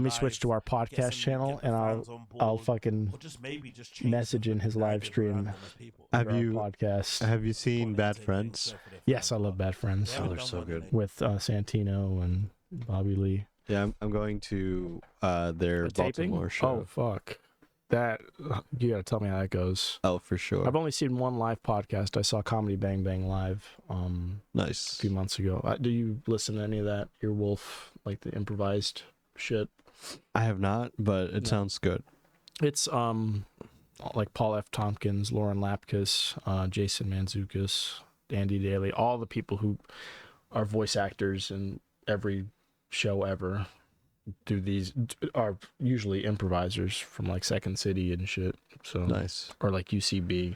switch to our podcast channel, and I'll fucking message in his live stream. Have you seen Bad Friends? Friends? Yes, I love Bad Friends. Oh, they're so good. With Santino and Bobby Lee. Yeah, I'm going to their Baltimore show. Oh fuck, that you gotta tell me how that goes. Oh, for sure. I've only seen one live podcast. I saw Comedy Bang Bang live. Nice. A few months ago. Do you listen to any of that Earwolf, like the improvised shit? I have not, but it sounds good. It's like Paul F. Tompkins, Lauren Lapkus, Jason Mantzoukas, Andy Daly, all the people who are voice actors in every show ever are usually improvisers from like Second City and shit. So nice. Or like UCB.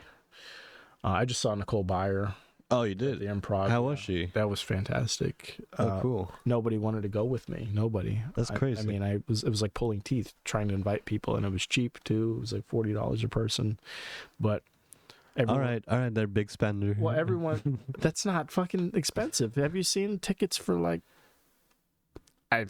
I just saw Nicole Byer. Oh, you did? The improv. How was she? That was fantastic. Oh, cool. Nobody wanted to go with me. Nobody. That's crazy. I mean, it was like pulling teeth trying to invite people, and it was cheap too. It was like $40 a person, but. All right, they're big spender. Well, everyone, that's not fucking expensive. Have you seen tickets for like?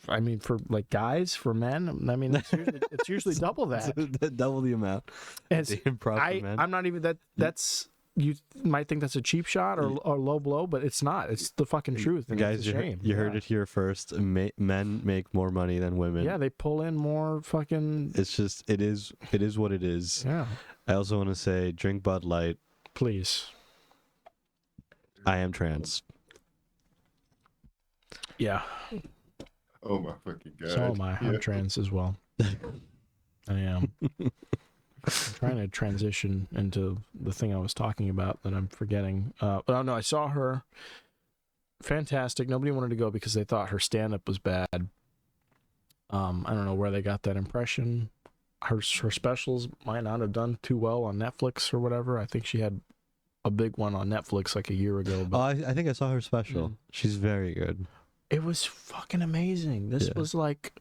I mean, for like guys, for men. I mean, it's usually double that. Double the amount. The improv for men. I'm not even that. That's you might think that's a cheap shot or low blow, but it's not. It's the fucking truth. And guys, you heard it here first. Men make more money than women. Yeah, they pull in more fucking. It's just it is what it is. Yeah. I also want to say, drink Bud Light, please. I am trans. Yeah. Oh my fucking god. So am I. I'm trans as well. I am. I'm trying to transition into the thing I was talking about that I'm forgetting. But no, I saw her. Fantastic. Nobody wanted to go because they thought her stand-up was bad. I don't know where they got that impression. Her specials might not have done too well on Netflix or whatever. I think she had a big one on Netflix like a year ago. But I think I saw her special. She's very good. it was fucking amazing. This was like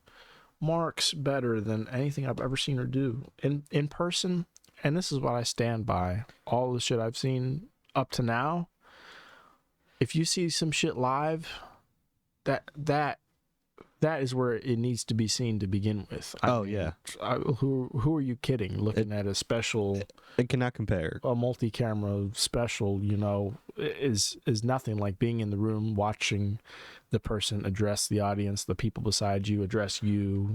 marks better than anything I've ever seen her do in person. And this is what I stand by. All the shit I've seen up to now. If you see some shit live, that is where it needs to be seen to begin with. Who are you kidding? Looking at a special, it cannot compare. A multi-camera special, is nothing like being in the room watching the person address the audience, the people beside you address you,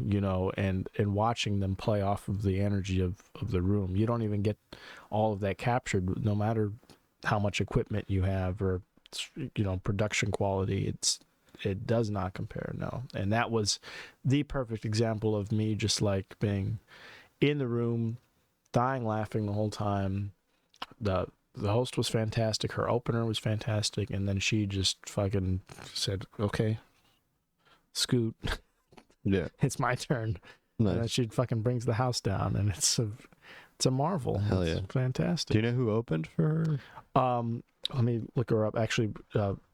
and watching them play off of the energy of the room. You don't even get all of that captured, no matter how much equipment you have or production quality. It does not compare, no. And that was the perfect example of me just like being in the room, dying laughing the whole time. The host was fantastic, her opener was fantastic, and then she just fucking said, okay, scoot. Yeah. It's my turn. Nice. And then she fucking brings the house down, and it's a marvel. Hell yeah. It's fantastic. Do you know who opened for her? Let me look her up. Actually,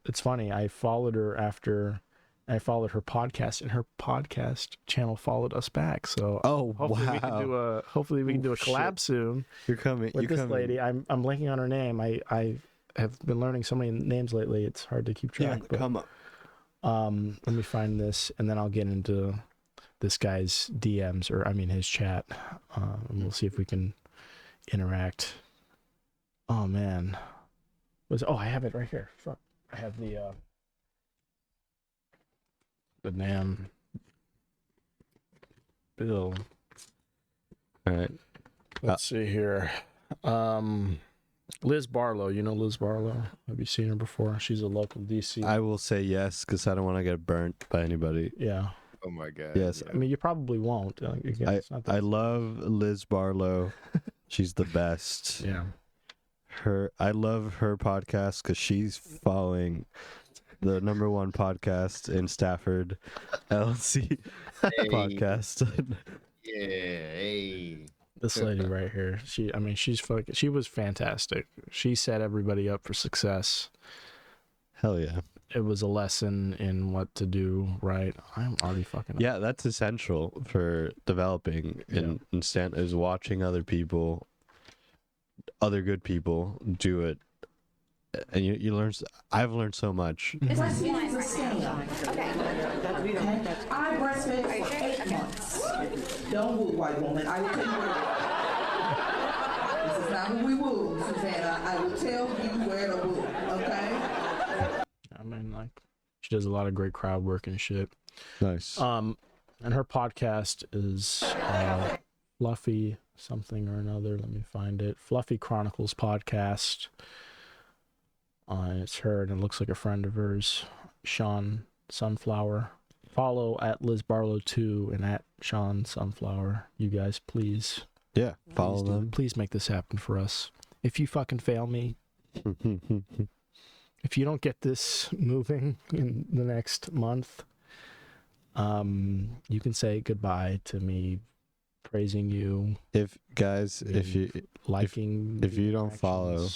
it's funny. I followed her after I followed her podcast, and her podcast channel followed us back. So hopefully we can do a collab soon. You're coming with this lady. I'm blanking on her name. I have been learning so many names lately. It's hard to keep track. Yeah, come up. Let me find this, and then I'll get into this guy's DMs, or I mean his chat, and we'll see if we can interact. Oh man. I have it right here. Fuck. I have the damn bill. All right. Let's see here. Liz Barlow. You know Liz Barlow? Have you seen her before? She's a local DC. I will say yes, because I don't want to get burnt by anybody. Yeah. Oh my god. Yes. I mean, you probably won't. Again, I love Liz Barlow. She's the best. Yeah. I love her podcast because she's following the #1 podcast in Stafford, LLC podcast. Yeah, hey. This lady right here. She was fantastic. She set everybody up for success. Hell yeah. It was a lesson in what to do right. I'm already fucking up. Yeah, that's essential for developing in stand is watching other good people do it, and you learn. I've learned so much. It's like speaking of scale. Okay. I breastfed for 8 months. Don't woo, white woman. I will tell you where. This is not who we woo, Susanna. I will tell you where to woo. Okay. I mean, like, she does a lot of great crowd work and shit. Nice. And her podcast is Fluffy something or another. Let me find it. Fluffy Chronicles podcast. It's her, and it looks like a friend of hers, Sean Sunflower. Follow at Liz Barlow 2 and at Sean Sunflower. You guys, please. Yeah, follow them. Please make this happen for us. If you fucking fail me, if you don't get this moving in the next month, you can say goodbye to me praising you. If you liking, if you don't follow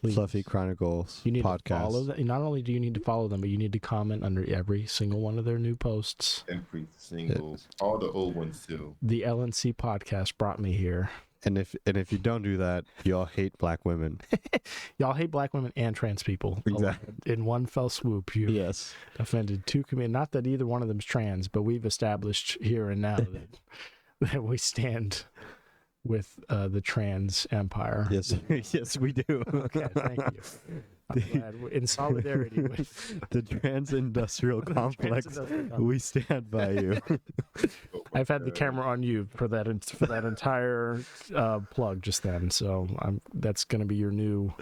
please. Fluffy Chronicles you need podcast, to follow them. Not only do you need to follow them, but you need to comment under every single one of their new posts. Every single, all the old ones too. The LNC podcast brought me here. And if you don't do that, y'all hate black women. Y'all hate black women and trans people. Exactly. In one fell swoop, you offended two comedians. Not that either one of them's trans, but we've established here and now that we stand with the trans empire. Yes, yes, we do. Okay, thank you. I'm glad in solidarity with the trans industrial complex. We stand by you. I've had the camera on you for that entire plug just then, so that's going to be your new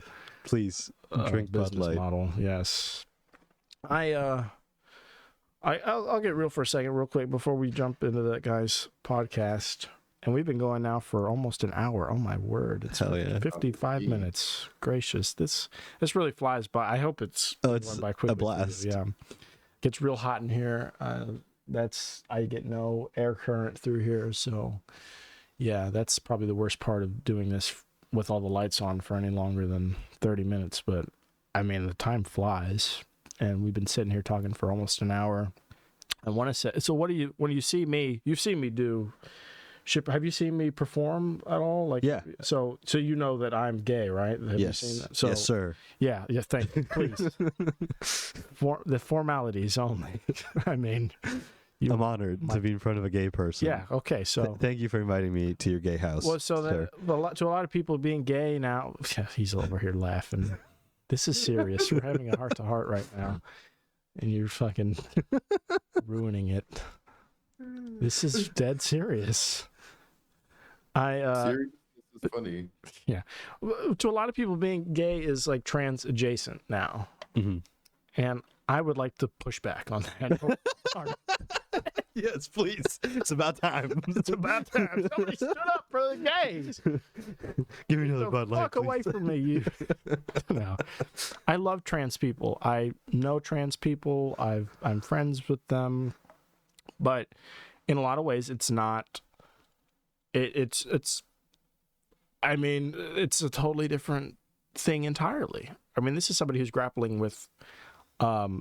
please drink Bud business Light model. Yes, I'll get real for a second, real quick, before we jump into that guy's podcast. And we've been going now for almost an hour. Oh my word! It's 55 minutes. Gracious, this really flies by. I hope it's going by quickly. A blast. Yeah, gets real hot in here. I get no air current through here. So yeah, that's probably the worst part of doing this with all the lights on for any longer than 30 minutes. But I mean, the time flies, and we've been sitting here talking for almost an hour. I want to say, so what do you, when you see me, you've seen me do have you seen me perform at all? Like, yeah. So you know that I'm gay, right? Have yes. You seen that? So, yes, sir. Yeah. Thank you. Please. For the formalities only. I mean, I'm honored to be in front of a gay person. Yeah. Okay. So thank you for inviting me to your gay house. Well, so to a lot of people being gay now, he's over here laughing. This is serious. We're having a heart to heart right now, and you're fucking ruining it. This is dead serious. Serious? This is funny. Yeah. To a lot of people, being gay is like trans adjacent now. Mm-hmm. And I would like to push back on that. Yes, please. It's about time. It's about time. Somebody stood up for the gays. Give me another Bud Light. Fuck away from me, you. No. I love trans people. I know trans people. I'm friends with them. But in a lot of ways, it's not. It's. I mean, it's a totally different thing entirely. I mean, this is somebody who's grappling with, not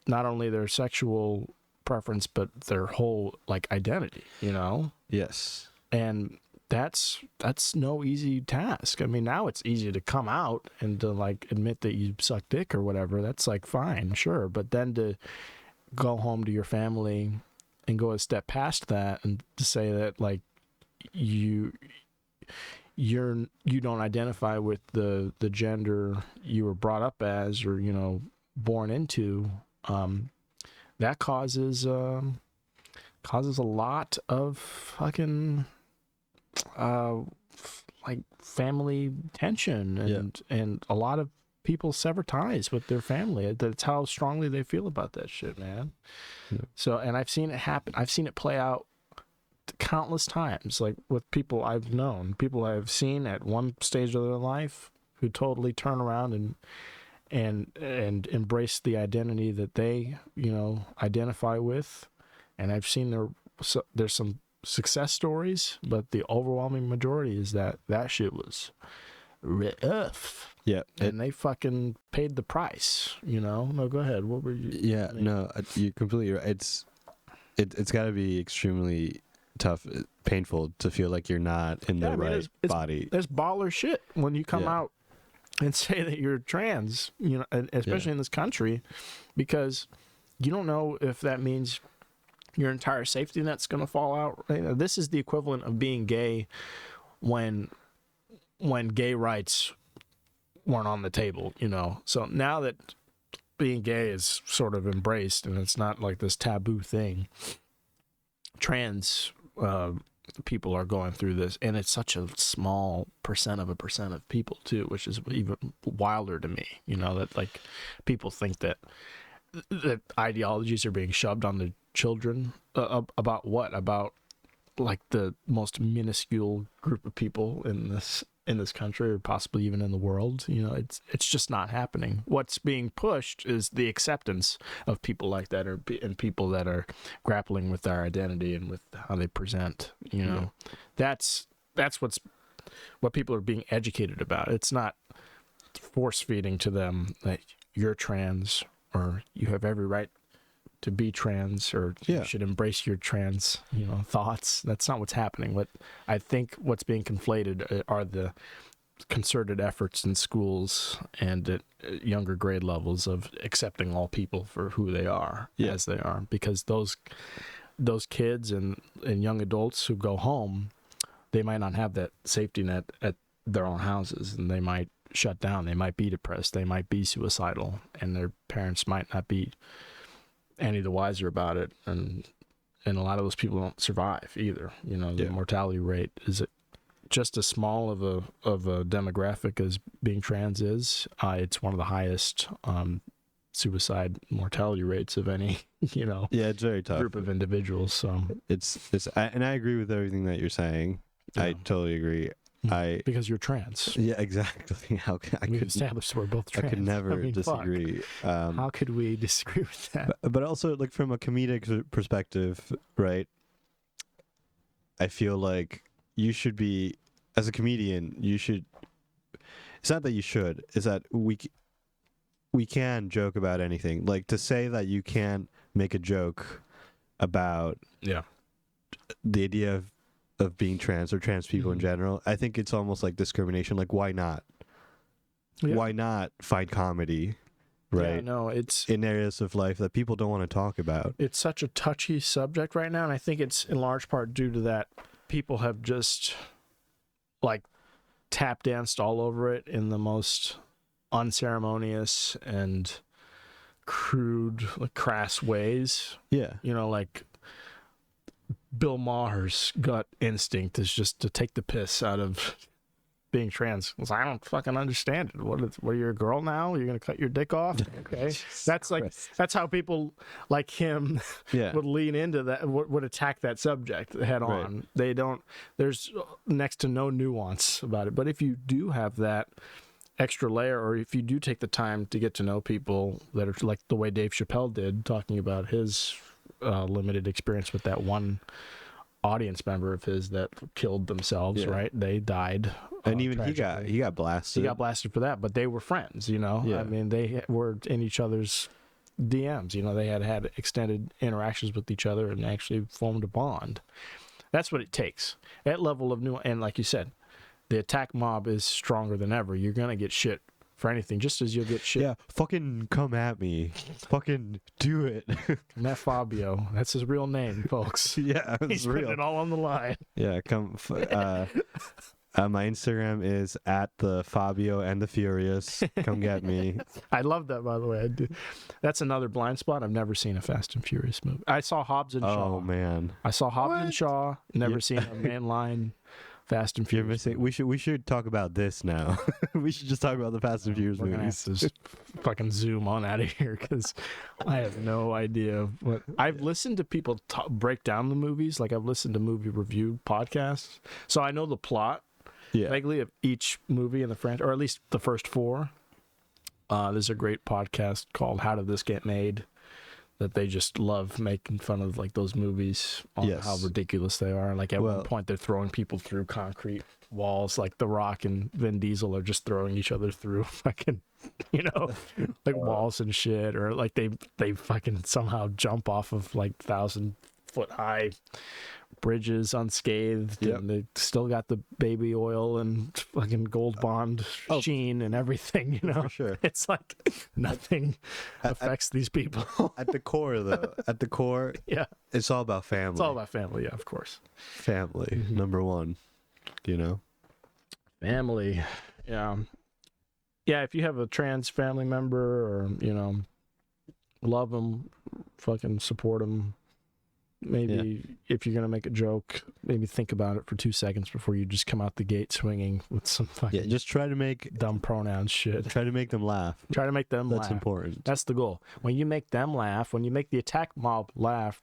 only their sexual preference but their whole like identity. You know. Yes. And that's no easy task. I mean, now it's easy to come out and to like admit that you suck dick or whatever. That's like fine, sure. But then to go home to your family and go a step past that and to say that like you don't identify with the gender you were brought up as or, you know, born into, that causes a lot of fucking like family tension and a lot of people sever ties with their family. That's how strongly they feel about that shit, man. Yeah. So, and I've seen it happen. I've seen it play out countless times, like with people I've known, people I've seen at one stage of their life who totally turn around and embrace the identity that they, you know, identify with. And I've seen there's some success stories, but the overwhelming majority is that shit was rough. Yeah. And they fucking paid the price, you know? No, go ahead. What were you? Yeah, no, you're completely right. It's got to be extremely tough, painful to feel like you're not in the right body. There's baller shit when you come out and say that you're trans, you know, and especially in this country, because you don't know if that means your entire safety net's going to fall out. This is the equivalent of being gay when gay rights weren't on the table, you know. So now that being gay is sort of embraced and it's not like this taboo thing, trans people are going through this, and it's such a small percent of people too, which is even wilder to me, you know, that like people think that ideologies are being shoved on the children about what? About like the most minuscule group of people in this country, or possibly even in the world. You know, it's just not happening. What's being pushed is the acceptance of people like that, and people that are grappling with their identity and with how they present. You know, that's what people are being educated about. It's not force feeding to them that you're trans or you have every right to be trans, or you should embrace your trans, you know, thoughts. That's not what's happening. What I think what's being conflated are the concerted efforts in schools and at younger grade levels of accepting all people for who they are, as they are, because those kids and young adults who go home, they might not have that safety net at their own houses, and they might shut down. They might be depressed. They might be suicidal, and their parents might not be any the wiser about it, and a lot of those people don't survive either. You know, the mortality rate is just as small of a demographic as being trans is. It's one of the highest suicide mortality rates of any, you know, it's very tough group of individuals. So it's and I agree with everything that you're saying. I totally agree. because you're trans. Yeah, exactly. We've established we're both trans. I could never fuck. disagree. How could we disagree with that? But also, like, from a comedic perspective, right? I feel like you should be, as a comedian, you should. It's not that you should. It's that we can joke about anything. Like, to say that you can't make a joke about the idea of being trans or trans people in general, I think it's almost like discrimination. Like, why not? Yeah. Why not find comedy, right? Yeah, no, it's in areas of life that people don't want to talk about. It's such a touchy subject right now, and I think it's in large part due to that people have just like tap danced all over it in the most unceremonious and crude, like crass ways. Yeah. You know, like Bill Maher's gut instinct is just to take the piss out of being trans. I don't fucking understand it. What are you, a girl now? You're gonna cut your dick off? Okay. That's how people like him would lean into that, would attack that subject head on. They don't, there's next to no nuance about it. But if you do have that extra layer, or if you do take the time to get to know people that are like the way Dave Chappelle did, talking about his limited experience with that one audience member of his that killed themselves, right? They died. And even he got blasted. He got blasted for that, but they were friends, you know? Yeah. I mean, they were in each other's DMs, you know? They had extended interactions with each other and actually formed a bond. That's what it takes. That level of nuance, and like you said, the attack mob is stronger than ever. You're going to get shit for anything, just as you'll get shit. Yeah, fucking come at me. Fucking do it. Matt Fabio. That's his real name, folks. Yeah, he's putting it all on the line. Yeah, come. My Instagram is @the_Fabio and the Furious. Come get me. I love that, by the way. I do. That's another blind spot. I've never seen a Fast and Furious movie. I saw Hobbs and Shaw. Oh man, I saw Hobbs and Shaw. Never seen a mainline Fast and Furious. You're missing. We should talk about this now. We should just talk about the Fast and Furious movies. We're gonna have to just fucking zoom on out of here because I have no idea what. I've listened to people break down the movies. Like I've listened to movie review podcasts, so I know the plot vaguely of each movie in the franchise, or at least the first four. There's a great podcast called "How Did This Get Made?" that they just love making fun of, like those movies on how ridiculous they are. Like at one point they're throwing people through concrete walls, like The Rock and Vin Diesel are just throwing each other through fucking, you know, like walls and shit, or like they fucking somehow jump off of like 1,000-foot high bridges unscathed, and they still got the baby oil and fucking Gold Bond sheen and everything, you know. For sure. It's like nothing affects these people. At the core, though, it's all about family. It's all about family, yeah, of course. Family, number one, you know. Family, yeah. Yeah, if you have a trans family member, or, you know, love them, fucking support them. Maybe if you're going to make a joke, maybe think about it for 2 seconds before you just come out the gate swinging with some fucking just try to make dumb pronouns shit. Try to make them laugh. Try to make them laugh. That's important. That's the goal. When you make them laugh, when you make the attack mob laugh,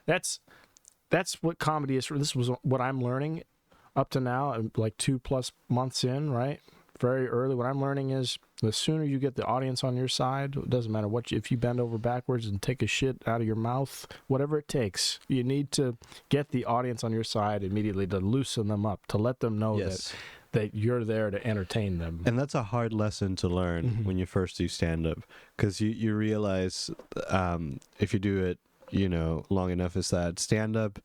that's what comedy is. This was what I'm learning up to now, like 2+ months in, right? Very early. What I'm learning is the sooner you get the audience on your side, it doesn't matter if you bend over backwards and take a shit out of your mouth, whatever it takes, you need to get the audience on your side immediately to loosen them up, to let them know that you're there to entertain them. And that's a hard lesson to learn when you first do stand-up, because you realize if you do it, you know, long enough, is that stand-up,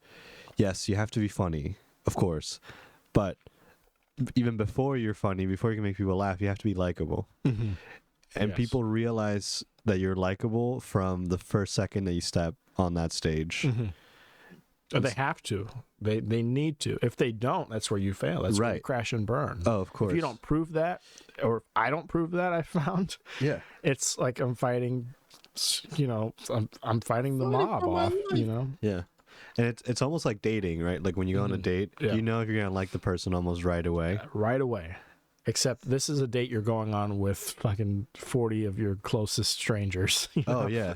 yes, you have to be funny, of course, but even before you're funny, before you can make people laugh, you have to be likable. And people realize that you're likable from the first second that you step on that stage. They have to. They need to. If they don't, that's where you fail. That's where you crash and burn. Oh, of course. If you don't prove that, or if I don't prove that, I found. Yeah. It's like I'm fighting, you know, I'm fighting the mob off, you know? Yeah. And it's almost like dating, right? Like when you go on a date, you know if you're going to like the person almost right away. Right away. Except this is a date you're going on with fucking 40 of your closest strangers. You know? Oh yeah,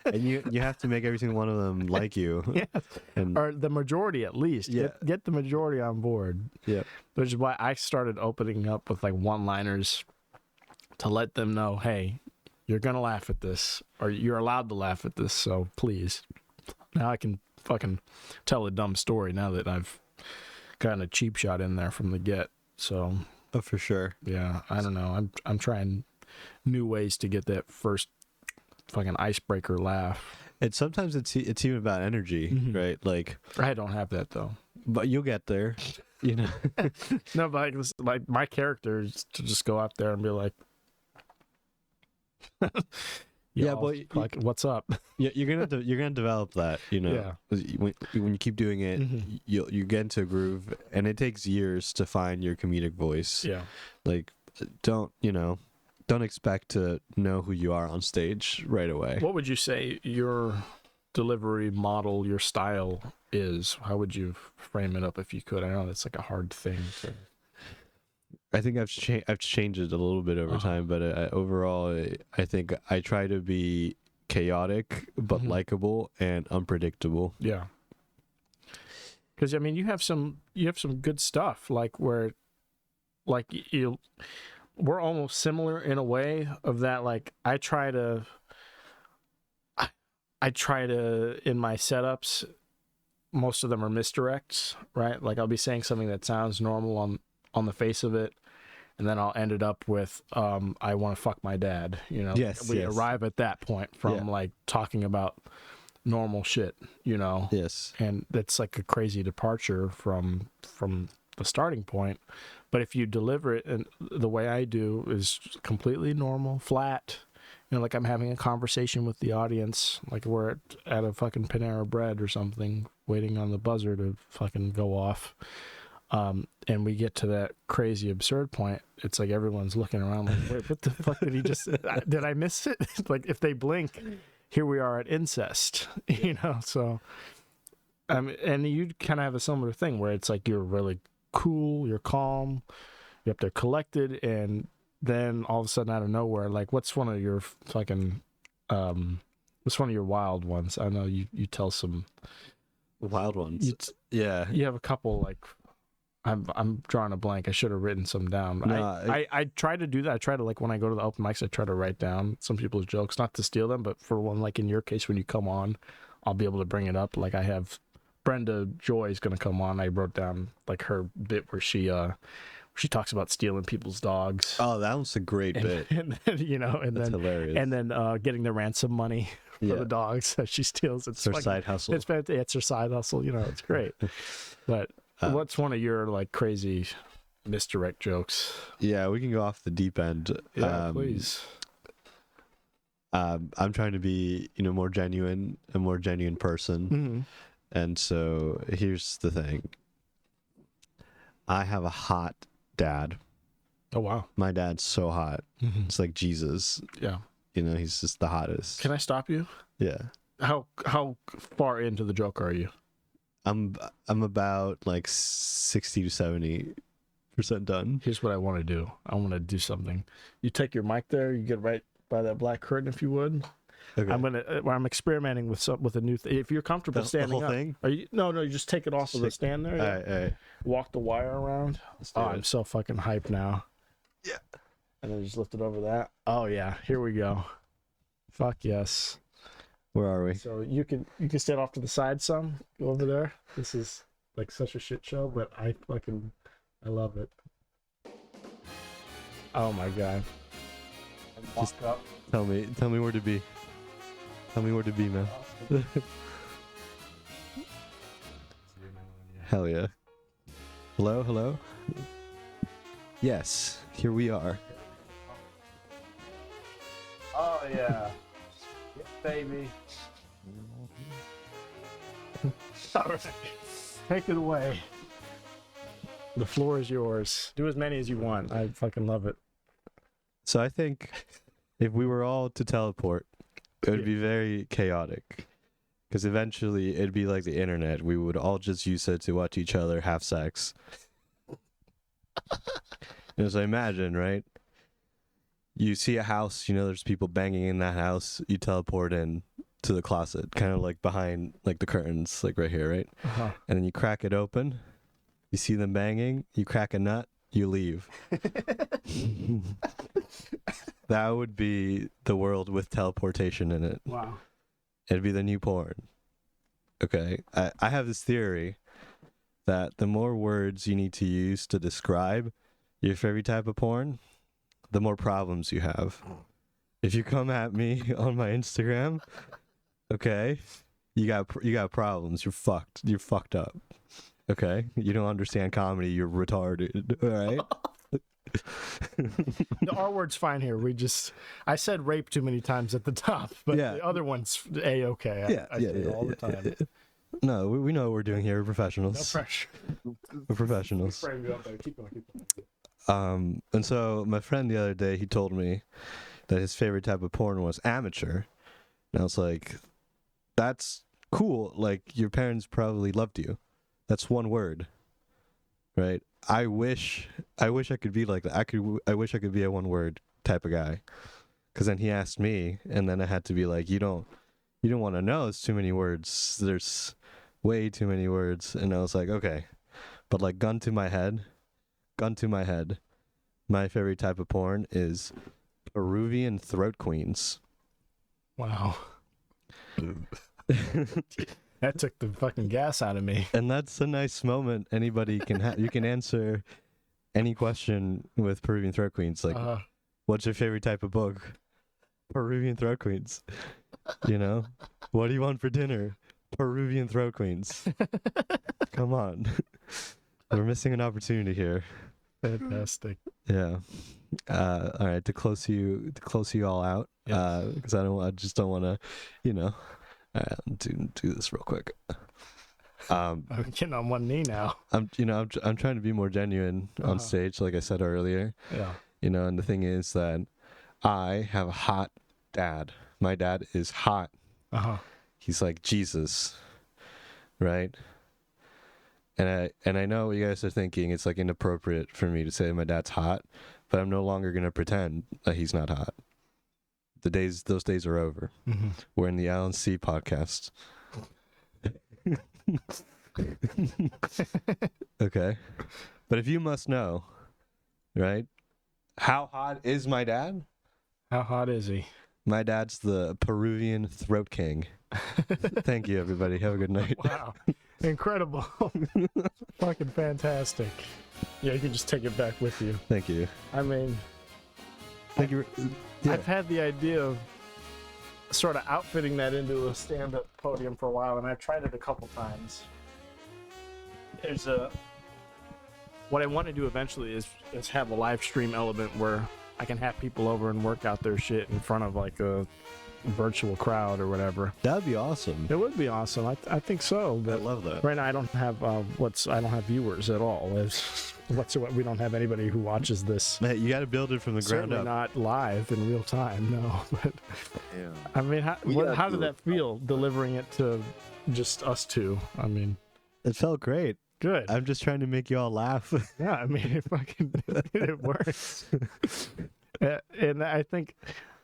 and you have to make every single one of them like you. Yeah. And Or the majority at least. Yeah. Get the majority on board. yeah, Which is why I started opening up with like one-liners to let them know, hey, you're gonna laugh at this, or you're allowed to laugh at this, so please. Now I can fucking tell a dumb story now that I've gotten a cheap shot in there from the get. So oh for sure. yeah, I don't know. I'm trying new ways to get that first fucking icebreaker laugh. And sometimes it's even about energy, Mhm. right? Like, I don't have that though. but you'll get there, you know. No, but like my character is to just go out there and be like, Yeah, "Y'all, but like, what's up?" Yeah, you're gonna develop that, you know. Yeah. 'Cause when you keep doing it, Mhm. you get into a groove, and it takes years to find your comedic voice. Yeah. Like, don't expect to know who you are on stage right away. What would you say your delivery model, your style is? How would you frame it up if you could? I know that's like a hard thing to. I think I've changed it a little bit over time, but overall, I think I try to be chaotic but Mhm. likable and unpredictable. Yeah. Because I mean, you have some good stuff like where, like we're almost similar in a way of that. Like I try to in my setups, most of them are misdirects, right? Like I'll be saying something that sounds normal on the face of it, and then I'll end it up with I want to fuck my dad, you know. Yes, we yes. arrive at that point from like talking about normal shit, you know. Yes. And that's like a crazy departure from the starting point. But if you deliver it and the way I do is completely normal, flat, you know, like I'm having a conversation with the audience, like we're at a fucking Panera Bread or something, waiting on the buzzer to fucking go off. And we get to that crazy absurd point. It's like everyone's looking around like, wait, what the fuck did he just, did I miss it? Like if they blink, here we are at incest, you know? So, and you kind of have a similar thing where it's like, you're really cool, you're calm, you're up there collected. And then all of a sudden out of nowhere, like what's one of your fucking, what's one of your wild ones? I know you tell some Wild ones. Yeah. you have a couple like, I'm drawing a blank. I should have written some down. No, I try to do that. I try to, like, when I go to the open mics, I try to write down some people's jokes, not to steal them, but for one, like in your case, when you come on, I'll be able to bring it up. Like I have Brenda Joy is going to come on. I wrote down like her bit where she talks about stealing people's dogs. Oh, that was a great bit. And then, you know, and That's then hilarious. and then getting the ransom money for Yeah. the dogs that she steals. It's her fucking- side hustle. It's her side hustle. You know, it's great. But what's one of your like crazy misdirect jokes? Yeah, we can go off the deep end. Yeah, please. I'm trying to be, a more genuine person. Mm-hmm. And so here's the thing. I have a hot dad. Oh wow. My dad's so hot. Mm-hmm. It's like Jesus. Yeah. He's just the hottest. Can I stop you? Yeah. How far into the joke are you? I'm about like 60 to 70% done. Here's what I want to do. I want to do something. You take your mic there. You get right by that black curtain, if you would. Okay. I'm experimenting with a new thing. If you're comfortable standing the whole up, thing? are you? No, you just take it off of the stand there. All right. Walk the wire around. Let's do Oh, it. I'm so fucking hyped now. Yeah. And then just lift it over that. Oh yeah, here we go. Fuck yes. Where are we? So you can stand off to the side some. Go over there. This is like such a shit show, but I love it. Oh my god. Just Walk up. Tell me where to be. Tell me where to be, man. Hell yeah. Hello? Yes, here we are. Oh yeah. Yeah, baby. All right. Take it away. The floor is yours. Do as many as you want. I fucking love it. So I think if we were all to teleport, it would be very chaotic. Because eventually it'd be like the internet. We would all just use it to watch each other have sex. And so imagine, right? You see a house, you know, there's people banging in that house. You teleport in to the closet, kind of like behind like the curtains, like right here, right? Uh-huh. And then you crack it open. You see them banging. You crack a nut. You leave. That would be the world with teleportation in it. Wow. It'd be the new porn. Okay. I have this theory that the more words you need to use to describe your favorite type of porn, the more problems you have. If you come at me on my Instagram, okay, you got problems. You're fucked. You're fucked up. Okay? You don't understand comedy. You're retarded. All right? The R word's fine here. I said rape too many times at the top, but the other one's A-okay. I say it all the time. No, we know what we're doing here. We're professionals. No pressure. We're professionals. Frame you up there. Keep going. And so my friend the other day, he told me that his favorite type of porn was amateur. And I was like, that's cool. Like, your parents probably loved you. That's one word, right? I wish I could be like that. I wish I could be a one word type of guy. Because then he asked me, and then I had to be like, you don't want to know. It's too many words. There's way too many words. And I was like, okay, but like gun to my head, my favorite type of porn is Peruvian throat queens. Wow. That took the fucking gas out of me. And that's a nice moment anybody can have. You can answer any question with Peruvian throat queens. Like, what's your favorite type of book? Peruvian throat queens. You know? What do you want for dinner? Peruvian throat queens. Come on. We're missing an opportunity here. Fantastic. Yeah. All right. To close you all out. Because I just don't want to, you know. Do this real quick. I'm getting on one knee now. I'm trying to be more genuine on stage, like I said earlier. Yeah. You know, and the thing is that I have a hot dad. My dad is hot. He's like Jesus, right? And I know what you guys are thinking. It's like inappropriate for me to say my dad's hot, but I'm no longer gonna pretend that he's not hot. Those days are over. Mm-hmm. We're in the Alan C podcast. Okay. But if you must know, right? How hot is my dad? How hot is he? My dad's the Peruvian throat king. Thank you, everybody. Have a good night. Wow. Incredible. Fucking fantastic. Yeah, you can just take it back with you. Thank you. I mean, thank you. Yeah. I've had the idea of sort of outfitting that into a stand-up podium for a while, and I've tried it a couple times. What I want to do eventually is have a live stream element where I can have people over and work out their shit in front of like a virtual crowd or whatever. That'd be awesome. It would be awesome. I think so. But I love that. Right now, I don't have I don't have viewers at all. Whatsoever. We don't have anybody who watches this. Man, you got to build it from the ground up. Not live in real time, no. But yeah. I mean, how did that feel delivering it to just us two? I mean, it felt great. Good. I'm just trying to make you all laugh. Yeah, I mean, it works. And I think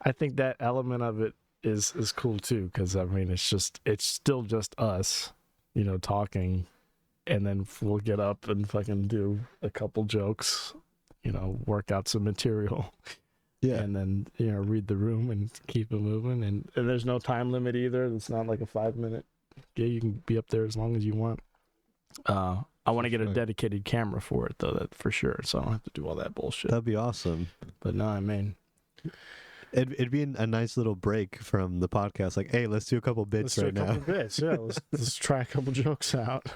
that element of it is cool too, because I mean, it's still just us, you know, talking, and then we'll get up and fucking do a couple jokes, you know, work out some material. Yeah. And then, you know, read the room and keep it moving. And there's no time limit either. It's not like a 5-minute gig. You can be up there as long as you want. I want to get a dedicated camera for it, though, that for sure. So I don't have to do all that bullshit. That'd be awesome. But no, I mean, it'd be a nice little break from the podcast. Like, hey, let's do a couple bits right now. Let's do a couple bits, yeah. Let's try a couple jokes out.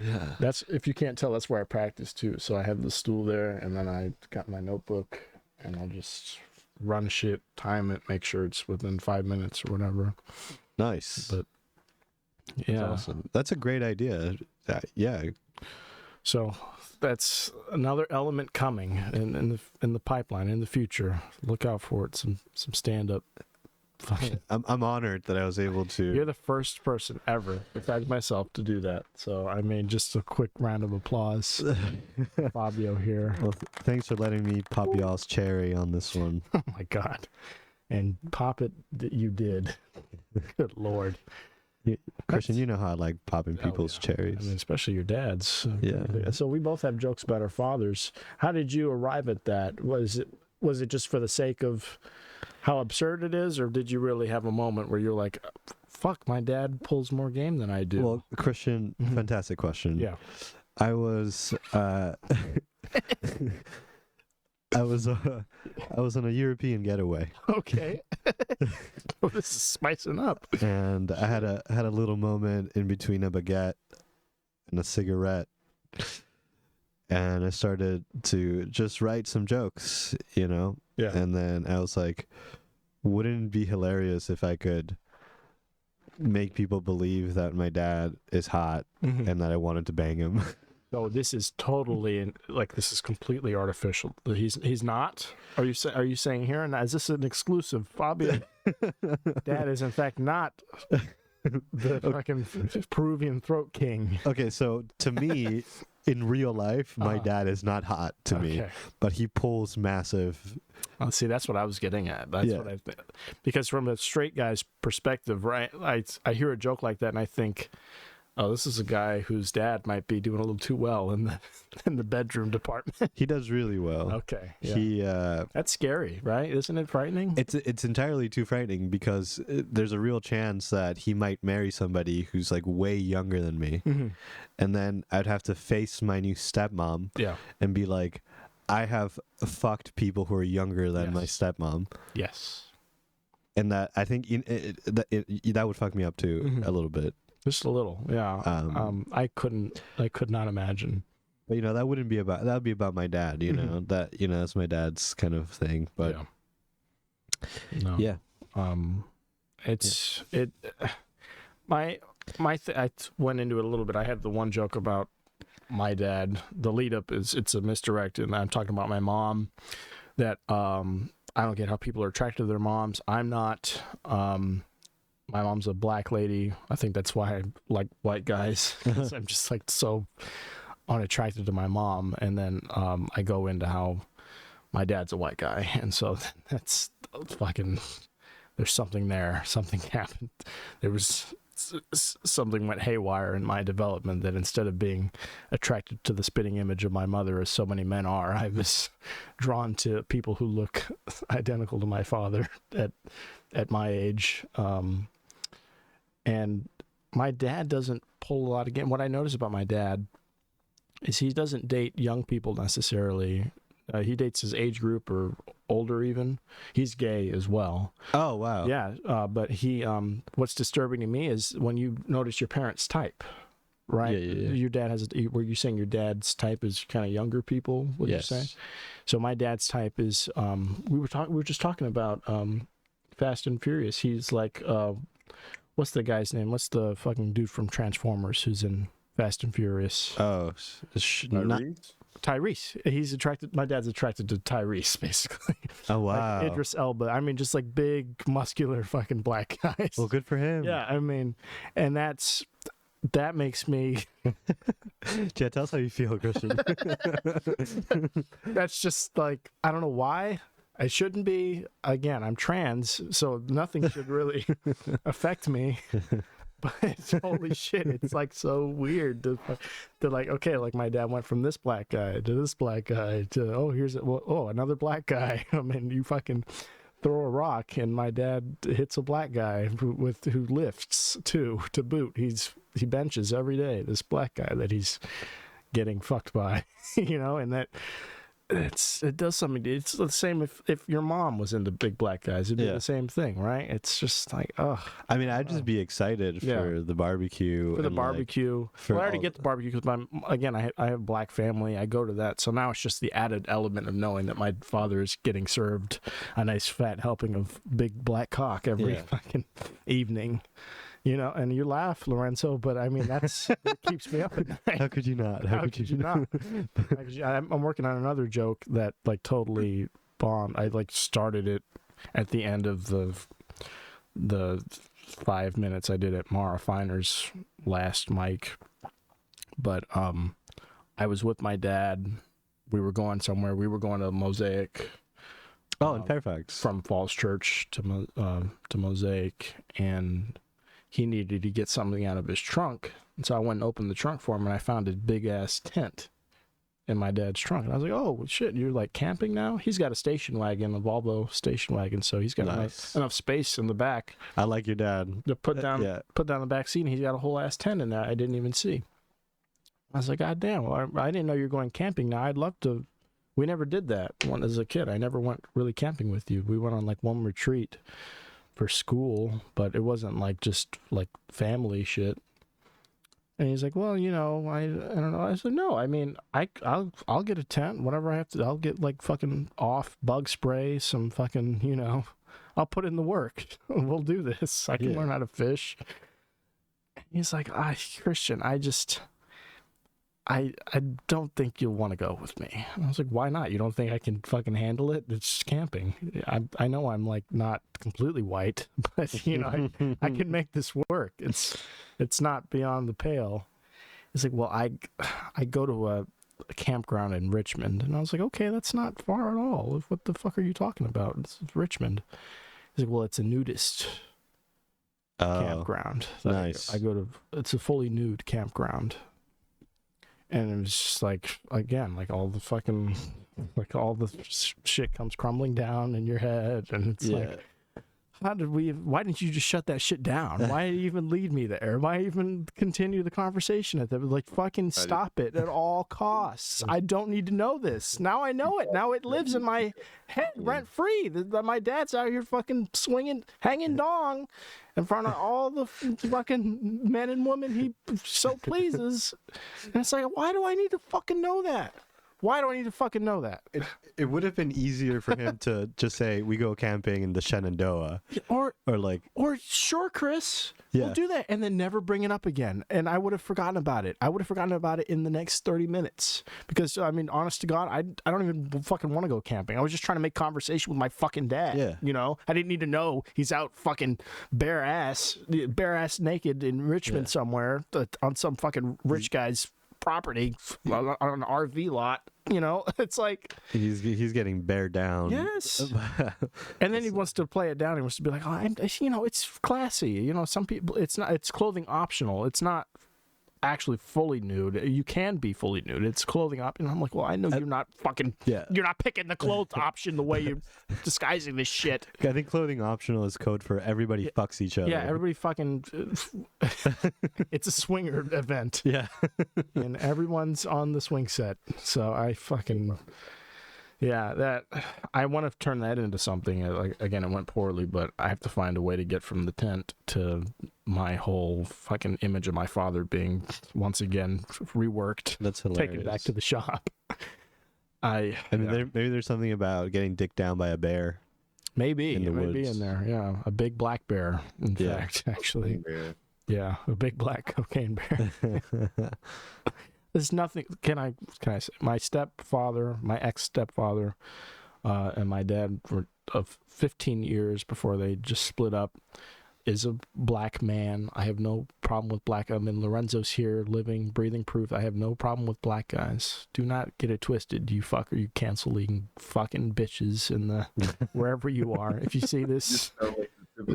Yeah. That's, if you can't tell, that's where I practice too. So I have the stool there, and then I got my notebook, and I'll just run shit, time it, make sure it's within 5 minutes or whatever. Nice. But yeah, that's awesome. That's a great idea. Yeah. So that's another element coming in the pipeline in the future. Look out for it. Some stand up I'm honored that I was able to. You're the first person ever, besides myself, to do that. So, I mean, just a quick round of applause. Fabio here. Well, thanks for letting me pop y'all's cherry on this one. Oh, my God. And pop it that you did. Good Lord. Christian, you know how I like popping people's cherries. I mean, especially your dad's. Yeah. So we both have jokes about our fathers. How did you arrive at that? Was it just for the sake of how absurd it is, or did you really have a moment where you're like, fuck, my dad pulls more game than I do? Well, Christian, fantastic question. Yeah. I was I was on a European getaway. Okay. Well, this is spicing up. And I had a little moment in between a baguette and a cigarette. And I started to just write some jokes, you know? Yeah. And then I was like, wouldn't it be hilarious if I could make people believe that my dad is hot and that I wanted to bang him? So this is totally this is completely artificial. He's not. Are you saying here? And is this an exclusive? Fabio, Dad is in fact not the fucking Peruvian throat king. Okay, so to me, in real life, my dad is not hot to me, but he pulls massive. Oh, see, that's what I was getting at. That's what I think. Because from a straight guy's perspective, right? I hear a joke like that and I think, oh, this is a guy whose dad might be doing a little too well in the bedroom department. He does really well. Okay. Yeah. He that's scary, right? Isn't it frightening? It's entirely too frightening because there's a real chance that he might marry somebody who's like way younger than me. And then I'd have to face my new stepmom and be like, I have fucked people who are younger than my stepmom. Yes. And that I think that would fuck me up too a little bit. Just a little, yeah. I could not imagine. But that would be about my dad, you know. That's my dad's kind of thing. But I went into it a little bit. I had the one joke about my dad. The lead up it's a misdirect, and I'm talking about my mom. That I don't get how people are attracted to their moms. I'm not. My mom's a black lady. I think that's why I like white guys. I'm just like so unattracted to my mom. And then I go into how my dad's a white guy. And so that's fucking, there's something there. Something happened. There was something went haywire in my development that instead of being attracted to the spitting image of my mother, as so many men are, I was drawn to people who look identical to my father at my age. And my dad doesn't pull a lot of game. What I notice about my dad is he doesn't date young people necessarily. He dates his age group or older even. He's gay as well. Oh, wow. Yeah, but he what's disturbing to me is when you notice your parents' type, right? Yeah. Your dad were you saying your dad's type is kind of younger people, would you say? So my dad's type is we were just talking about Fast and Furious. He's like what's the guy's name? What's the fucking dude from Transformers who's in Fast and Furious? Oh, Tyrese. He's attracted. My dad's attracted to Tyrese, basically. Oh, wow. Like Idris Elba. I mean, just like big, muscular, fucking black guys. Well, good for him. Yeah, I mean, and that makes me. Jet, tell us how you feel, Christian. That's just like, I don't know why. I shouldn't be. Again, I'm trans, so nothing should really affect me. But holy shit, it's like so weird to like, okay, like my dad went from this black guy to this black guy to another black guy. I mean, you fucking throw a rock and my dad hits a black guy who lifts too, to boot. He benches every day, this black guy that he's getting fucked by, and that it does something. It's the same if your mom was into big black guys, it'd be the same thing, right? It's just like, I mean, I'd just be excited for the barbecue. For the barbecue. I already get the barbecue because I have a black family. I go to that, so now it's just the added element of knowing that my father is getting served a nice fat helping of big black cock every fucking evening. And you laugh, Lorenzo, but I mean, that keeps me up at night. How could you not? How could you not? I'm working on another joke that like totally bombed. I like started it at the end of the the 5 minutes I did at Mara Finer's last mic. But I was with my dad. We were going somewhere. We were going to Mosaic. Oh, in Fairfax. From Falls Church to Mosaic, and he needed to get something out of his trunk. And so I went and opened the trunk for him, and I found a big-ass tent in my dad's trunk. And I was like, oh, shit, you're, like, camping now? He's got a station wagon, a Volvo station wagon, so he's got enough space in the back. I like your dad. To put down the back seat, and he's got a whole-ass tent in there I didn't even see. I was like, God damn, well, I didn't know you were going camping now. I'd love to. We never did that as a kid. I never went really camping with you. We went on, like, one retreat for school, but it wasn't, like, just, like, family shit. And he's like, well, you know, I don't know. I said, no, I mean, I'll get a tent, whatever I have to. I'll get, like, fucking off bug spray, some fucking, you know, I'll put in the work. We'll do this. I can learn how to fish. He's like, Christian, I don't think you'll want to go with me. And I was like, why not? You don't think I can fucking handle it? It's just camping. I know I'm, like, not completely white, but, you know, I can make this work. It's not beyond the pale. He's like, well, I go to a campground in Richmond. And I was like, okay, that's not far at all. What the fuck are you talking about? It's Richmond. He's like, well, it's a nudist campground. Nice. It's a fully nude campground. And it was just like, again, like all the fucking, like all the shit comes crumbling down in your head. And it's like, why didn't you just shut that shit down? Why even lead me there? Why even continue the conversation at that? Like, fucking stop it at all costs. I don't need to know this. Now I know it. Now it lives in my head rent free. My dad's out here fucking swinging, hanging dong in front of all the fucking men and women he so pleases. And it's like, why do I need to fucking know that? Why do I need to fucking know that? It would have been easier for him to just say, we go camping in the Shenandoah. Or sure, Chris, we'll Yeah. do that. And then never bring it up again. And I would have forgotten about it. I would have forgotten about it in the next 30 minutes. Because, I mean, honest to God, I don't even fucking want to go camping. I was just trying to make conversation with my fucking dad. Yeah. You know? I didn't need to know he's out fucking bare ass naked in Richmond somewhere on some fucking rich guy's property on an RV lot. You know, it's like he's getting bared down. Yes. And then he wants to play it down. He wants to be like, you know, it's classy. You know, some people, it's clothing optional. It's not actually fully nude. You can be fully nude. It's clothing optional. I'm like, well, I know you're not fucking, you're not picking the clothes option the way you're disguising this shit. I think clothing optional is code for everybody fucks each other. Yeah, everybody fucking, it's a swinger event. Yeah. And everyone's on the swing set. So I fucking, I want to turn that into something. Like, again, it went poorly, but I have to find a way to get from the tent to my whole fucking image of my father being once again reworked. That's hilarious. Taken back to the shop. I mean, maybe there's something about getting dicked down by a bear. Maybe in the it may woods. be in there. Yeah, a big black bear. In fact, actually, yeah, a big black cocaine bear. There's nothing. Can I say my stepfather, my ex-stepfather, and my dad were of 15 years before they just split up, is a black man. I have no problem with black. I mean, Lorenzo's here, living, breathing proof. I have no problem with black guys. Do not get it twisted, you fucker, you cancel-leaguing fucking bitches in the wherever you are. If you see this,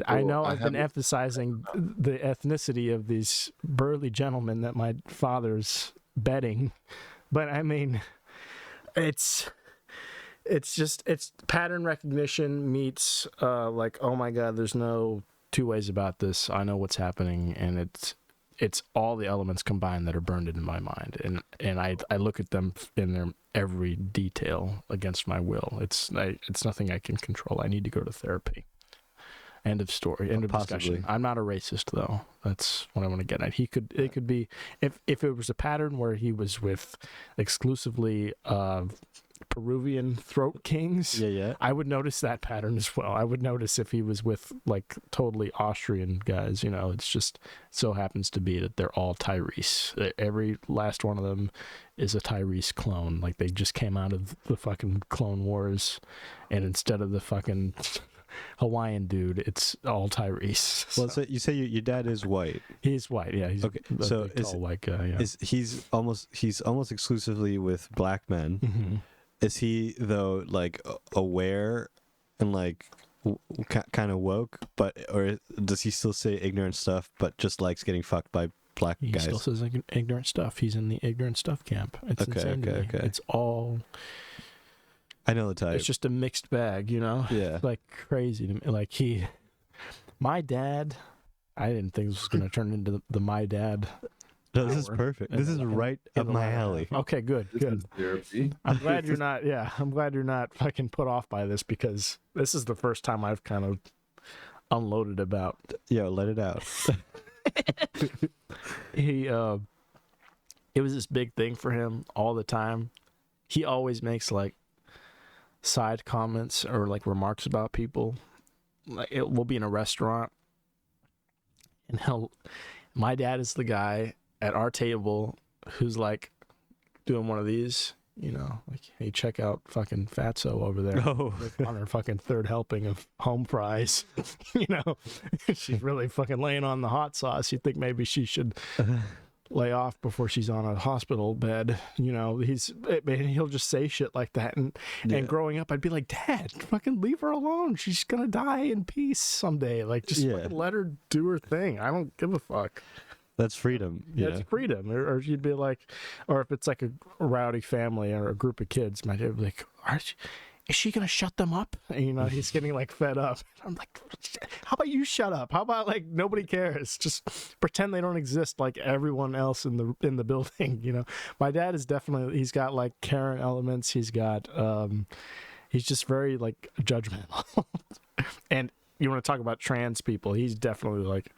I know I've been emphasizing the ethnicity of these burly gentlemen that my father's betting, but I mean, it's pattern recognition meets like, oh my God, there's no two ways about this. I know what's happening, and it's all the elements combined that are burned into my mind, and I look at them in their every detail against my will. It's nothing I can control. I need to go to therapy. End of story. End of discussion. I'm not a racist, though. That's what I want to get at. It could be if it was a pattern where he was with exclusively Peruvian throat kings. I would notice that pattern as well. I would notice if he was with like totally Austrian guys. You know, it's just so happens to be that they're all Tyrese. Every last one of them is a Tyrese clone. Like they just came out of the fucking Clone Wars, and instead of the fucking Hawaiian dude. It's all Tyrese. Well, so you say your dad is white. He's white. Yeah, he's Okay, a so big, tall white guy. Yeah. He's almost exclusively with black men. Mm-hmm. Is he though like aware and like kind of woke, or does he still say ignorant stuff, but just likes getting fucked by black He guys? still says ignorant stuff. He's in the ignorant stuff camp. It's insane to me. It's all. I know the type. It's just a mixed bag, you know. Yeah. Like crazy to me. Like my dad. I didn't think this was going to turn into the my dad. No, this is perfect. This is right up my alley. Okay, good. Therapy. I'm glad you're not. Yeah, I'm glad you're not fucking put off by this, because this is the first time I've kind of unloaded about. Yo, let it out. It was this big thing for him all the time. He always makes like side comments or like remarks about people. Like we'll be in a restaurant, and my dad is the guy at our table who's like doing one of these, you know, like, hey, check out fucking Fatso over there. Oh. On her fucking third helping of home fries. You know, she's really fucking laying on the hot sauce. You think maybe she should lay off before she's on a hospital bed. You know, he'll just say shit like that. And growing up, I'd be like, Dad, fucking leave her alone. She's gonna die in peace someday. Like, just fucking let her do her thing. I don't give a fuck. That's freedom. Yeah, it's freedom. Or you'd be like, or if it's like a rowdy family or a group of kids, my dad would be like, is she gonna shut them up? And, you know, he's getting like fed up. I'm like, how about you shut up? How about like nobody cares? Just pretend they don't exist like everyone else in the building. You know, my dad is definitely, he's got like Karen elements. He's got he's just very like judgmental. And you want to talk about trans people? He's definitely like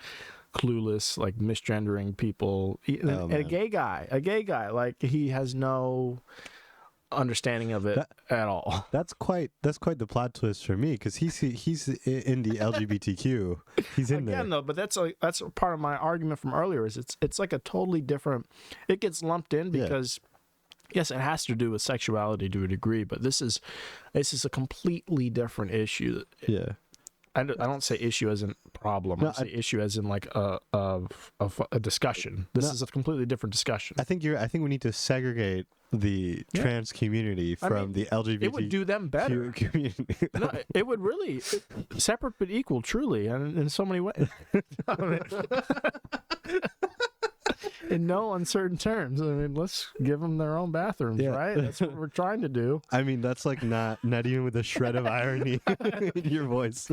clueless, like misgendering people. And a gay guy, like he has no understanding of it at all. That's quite the plot twist for me, because he's in the LGBTQ. He's in there. Though, but that's part of my argument from earlier. Is it's like a totally different. It gets lumped in because. Yes, it has to do with sexuality to a degree, but this is a completely different issue. Yeah. I don't say issue as in problem. I say issue as in like a discussion. This is a completely different discussion. I think we need to segregate the trans community from the LGBT. It would do them better. Community. No, it would really separate but equal, truly, and in so many ways. In no uncertain terms. I mean, let's give them their own bathrooms, right? That's what we're trying to do. I mean, that's like not even with a shred of irony in your voice.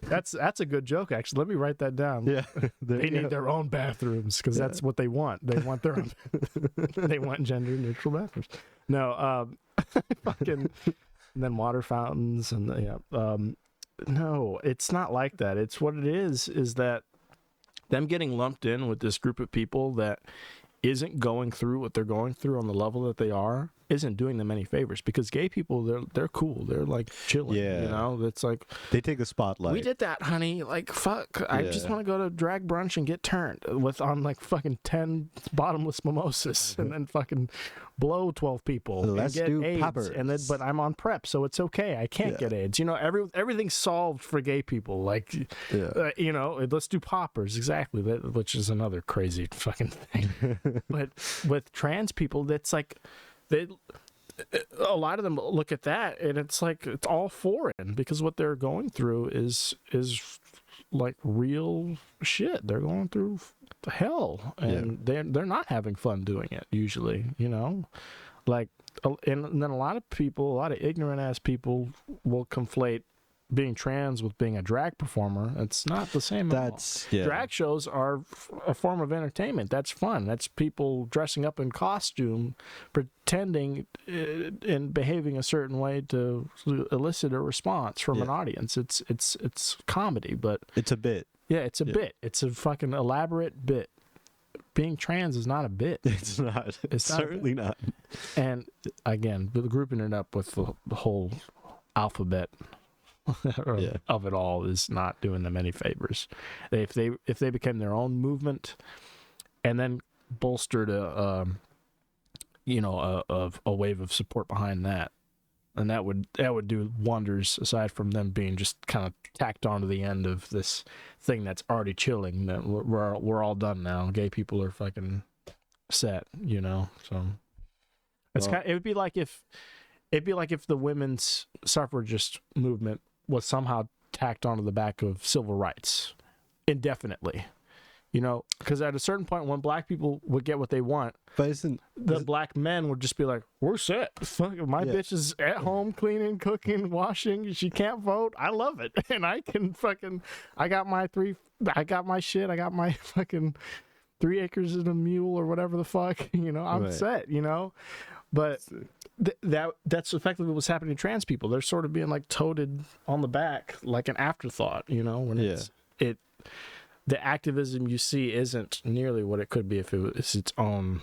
That's a good joke, actually. Let me write that down. Yeah, they need their own bathrooms because that's what they want. They want their own. They want gender neutral bathrooms. No, fucking, and then water fountains and no, it's not like that. It's what it is that. Them getting lumped in with this group of people that isn't going through what they're going through on the level that they are isn't doing them any favors, because gay people, they're cool. They're like chilling. Yeah. You know, it's like they take the spotlight. We did that, honey. Like, fuck. I just want to go to drag brunch and get turned on like fucking 10 bottomless mimosas and then fucking blow 12 people. Let's and get do AIDS. poppers. And then, but I'm on PrEP, so it's okay. I can't get AIDS. You know, everything's solved for gay people. Like, you know, let's do poppers. Exactly. Which is another crazy fucking thing. But with trans people, that's like, a lot of them look at that and it's like it's all foreign, because what they're going through is like real shit. They're going through hell, and they're not having fun doing it usually, you know, like, and then a lot of ignorant ass people will conflate being trans with being a drag performer. It's not the same at all. Drag shows are a form of entertainment. That's fun. That's people dressing up in costume, pretending and behaving a certain way to elicit a response from an audience. It's comedy, but it's a bit. Yeah, it's a bit. It's a fucking elaborate bit. Being trans is not a bit. It's not. It's certainly not. And again, grouping it up with the whole alphabet of it all is not doing them any favors. If they became their own movement and then bolstered a wave of support behind that, and that would do wonders. Aside from them being just kind of tacked onto the end of this thing that's already chilling. That we're all done now. Gay people are fucking set, you know. So it's it would be like if the women's suffragist movement was somehow tacked onto the back of civil rights indefinitely. You know, because at a certain point, when black people would get what they want, but black men would just be like, "We're set. Fuck, my bitch is at home cleaning, cooking, washing. She can't vote. I love it, and I can fucking. I got my shit. I got my fucking 3 acres and a mule or whatever the fuck. You know, I'm set. You know, but that's effectively what's happening to trans people. They're sort of being like toted on the back like an afterthought. You know, when the activism you see isn't nearly what it could be if it was its own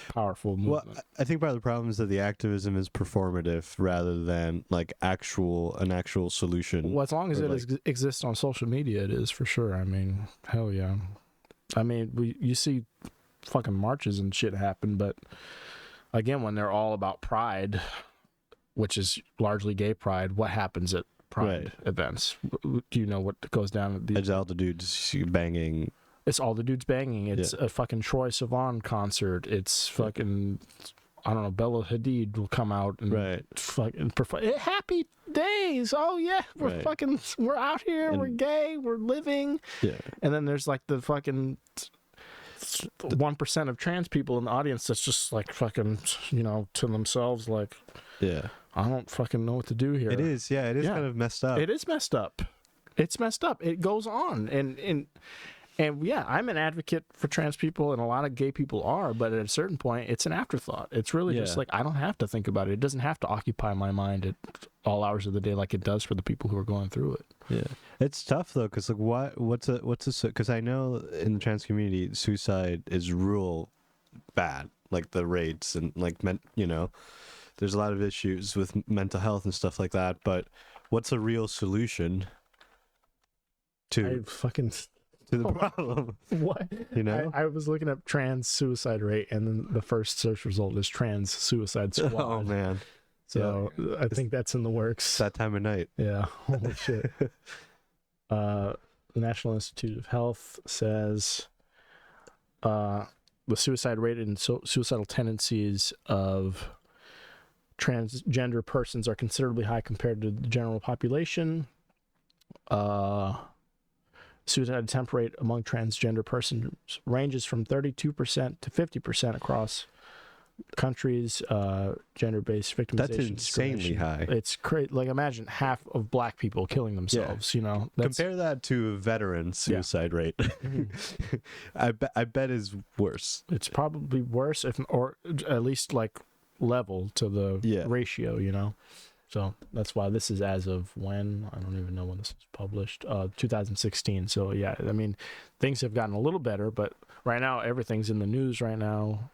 powerful movement. Well, I think part of the problem is that the activism is performative rather than like an actual solution. Well, as long as it exists on social media, it is for sure. I mean, hell yeah. I mean, you see fucking marches and shit happen, but again, when they're all about pride, which is largely gay pride, what happens at pride events? Do you know what goes down at these? It's all the dudes banging. It's all the dudes banging. It's a fucking Troye Sivan concert. It's fucking, I don't know, Bella Hadid will come out and fucking perform. Happy days. Oh yeah, we're out here. We're gay. We're living. Yeah. And then there's like the fucking 1% of trans people in the audience that's just like fucking, you know, to themselves like, I don't fucking know what to do here. It is, it is kind of messed up. It is messed up. It's messed up. It goes on, and yeah, I'm an advocate for trans people, and a lot of gay people are. But at a certain point, it's an afterthought. It's really just like I don't have to think about it. It doesn't have to occupy my mind at all hours of the day like it does for the people who are going through it. Yeah, it's tough though, because like what's a because I know in the trans community, suicide is real bad, like the rates and like you know. There's a lot of issues with mental health and stuff like that, but what's a real solution to the problem? What? You know? I was looking up trans suicide rate, and then the first search result is trans suicide squad. Oh, man. So I think that's in the works. It's that time of night. Yeah. Holy shit. The National Institute of Health says the suicide rate and suicidal tendencies of transgender persons are considerably high compared to the general population. Suicide attempt rate among transgender persons ranges from 32% to 50% across countries. Gender-based victimization. That's insanely high. It's crazy. Like imagine half of black people killing themselves. You know, compare that to a veteran suicide rate. I bet is worse. It's probably worse, or at least like level to the ratio, you know. So that's why this is as of when, I don't even know when this was published, 2016. So yeah, I mean, things have gotten a little better, but right now everything's in the news right now.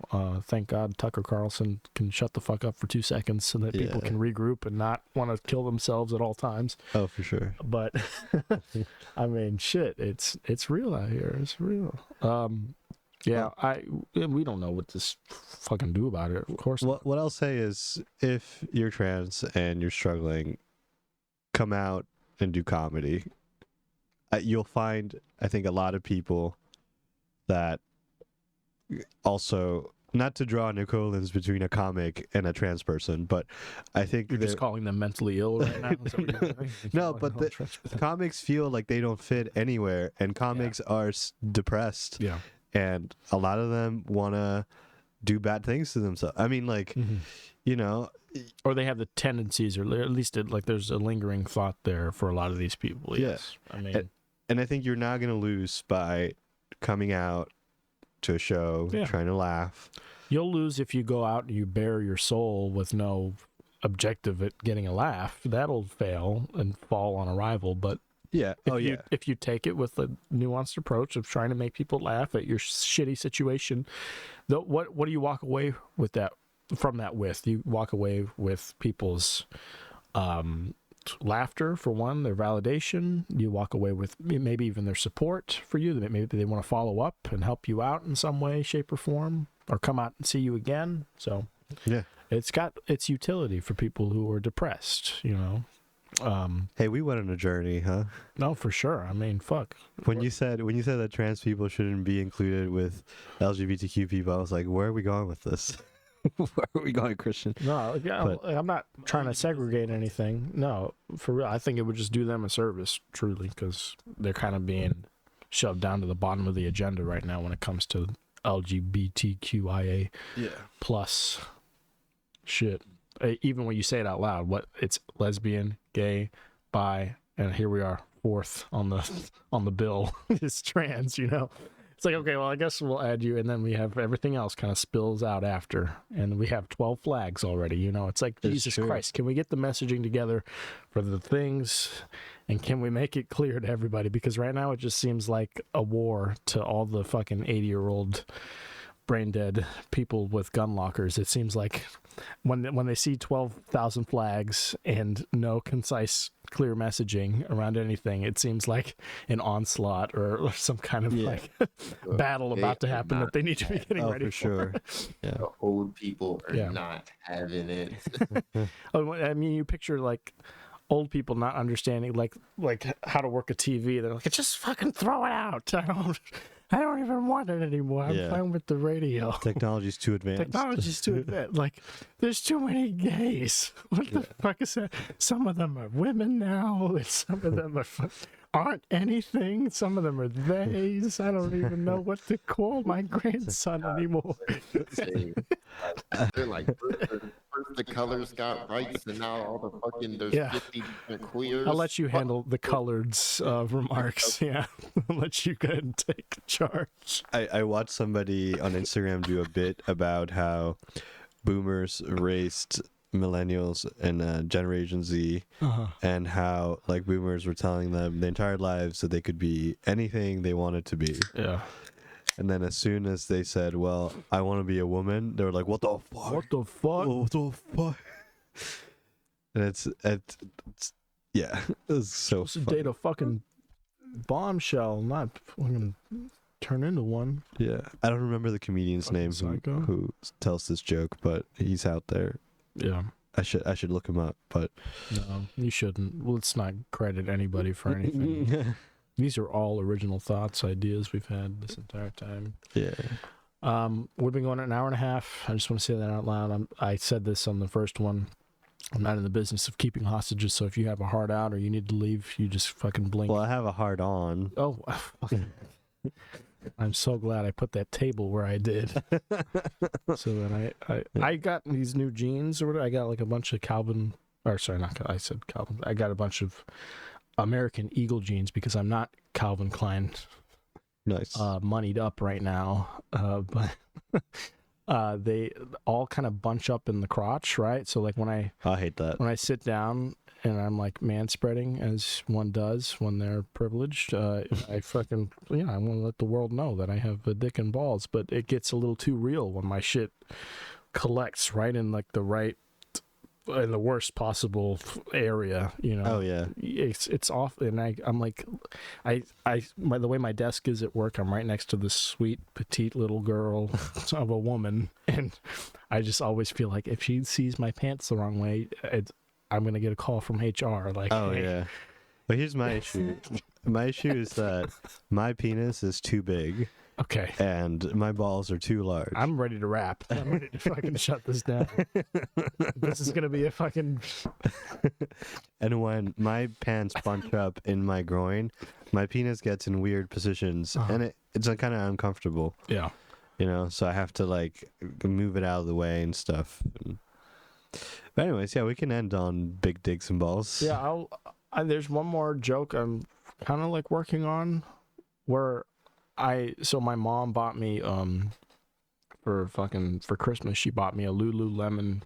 Thank God Tucker Carlson can shut the fuck up for 2 seconds so that people can regroup and not want to kill themselves at all times. Oh, for sure. But I mean, shit, it's real out here. It's real. Yeah, we don't know what to fucking do about it. Of course. What I'll say is, if you're trans and you're struggling, come out and do comedy. You'll find, I think, a lot of people that also, not to draw an equivalence between a comic and a trans person, but I think you're just calling them mentally ill right now. No, but the comics feel like they don't fit anywhere, and comics are depressed. Yeah. And a lot of them want to do bad things to themselves. I mean, like, you know. Or they have the tendencies, or at least there's a lingering thought there for a lot of these people. Yes. I mean. And I think you're not going to lose by coming out to a show, trying to laugh. You'll lose if you go out and you bare your soul with no objective at getting a laugh. That'll fail and fall on arrival, but if you take it with a nuanced approach of trying to make people laugh at your shitty situation, what do you walk away with from that with? You walk away with people's laughter, for one, their validation. You walk away with maybe even their support for you. Maybe they want to follow up and help you out in some way, shape, or form, or come out and see you again. So it's got its utility for people who are depressed, you know. Hey, we went on a journey, huh? No, for sure. I mean, fuck. When you said that trans people shouldn't be included with LGBTQ people, I was like, where are we going with this? Where are we going, Christian? No, I'm not trying to segregate anything. No, for real. I think it would just do them a service, truly, because they're kind of being shoved down to the bottom of the agenda right now when it comes to LGBTQIA plus shit. Even when you say it out loud, it's lesbian, gay, bi, and here we are, fourth on the bill is trans, you know. It's like, okay, well, I guess we'll add you, and then we have everything else kind of spills out after, and we have 12 flags already, you know. It's like, it's Jesus true. Christ, can we get the messaging together for the things, and can we make it clear to everybody? Because right now it just seems like a war to all the fucking 80-year-old brain dead people with gun lockers. It seems like when they see 12,000 flags and no concise, clear messaging around anything, it seems like an onslaught or some kind of like battle about to happen that they need to be getting ready for. Sure. Yeah. The old people are not having it. I mean, you picture like old people not understanding like how to work a TV. They're like, just fucking throw it out. I don't even want it anymore. I'm fine with the radio. Technology's too advanced. Like, there's too many gays. What the fuck is that? Some of them are women now, and some of them aren't anything. Some of them are theys. I don't even know what to call my grandson anymore. They're like, first the colors got rights, and now all the fucking, there's 50 different queers. I'll let you handle the coloreds remarks. Yeah. I'll let you go ahead and take charge. I watched somebody on Instagram do a bit about how boomers raced millennials and Generation Z, and how like boomers were telling them the entire lives that they could be anything they wanted to be. Yeah. And then as soon as they said, well, I want to be a woman, they were like, what the fuck? What the fuck? What the fuck? And it's yeah, it's so supposed to date a fucking bombshell, not fucking turn into one. Yeah. I don't remember the comedian's Fucking name psycho. who tells this joke, but he's out there. Yeah. I should look him up, but No, you shouldn't. Let's not credit anybody for anything. These are all original thoughts, ideas we've had this entire time. yeah. We've been going an hour and a half. I just want to say that out loud. I said this on the first one. I'm not in the business of keeping hostages, so if you have a heart out or you need to leave, you just fucking blink. Well, I have a hard on. Oh, I'm so glad I put that table where I did. So then I got these new jeans or whatever. I got like a bunch of Calvin, or sorry, I said Calvin. I got a bunch of American Eagle jeans because I'm not Calvin Klein Nice. moneyed up right now. But they all kind of bunch up in the crotch, right? So like I hate that. when I sit down and I'm like man spreading as one does when they're privileged, I fucking I want to let the world know that I have a dick and balls, but it gets a little too real when my shit collects right in like in the worst possible area, you know. Oh yeah. It's off, and I'm like, the way my desk is at work, I'm right next to this sweet petite little girl of a woman, and I just always feel like if she sees my pants the wrong way, I'm gonna get a call from HR. Like, Oh hey. yeah. But here's my issue. My issue is that my penis is too big Okay, and my balls are too large. I'm ready to wrap. I'm ready to fucking shut this down. This is gonna be a fucking. And when my pants bunch up in my groin, my penis gets in weird positions, and it's kind of uncomfortable. Yeah. You know, so I have to like move it out of the way and stuff. But anyways, yeah, we can end on big dicks and balls. Yeah, there's one more joke I'm kind of like working on, where so my mom bought me for Christmas, she bought me a Lululemon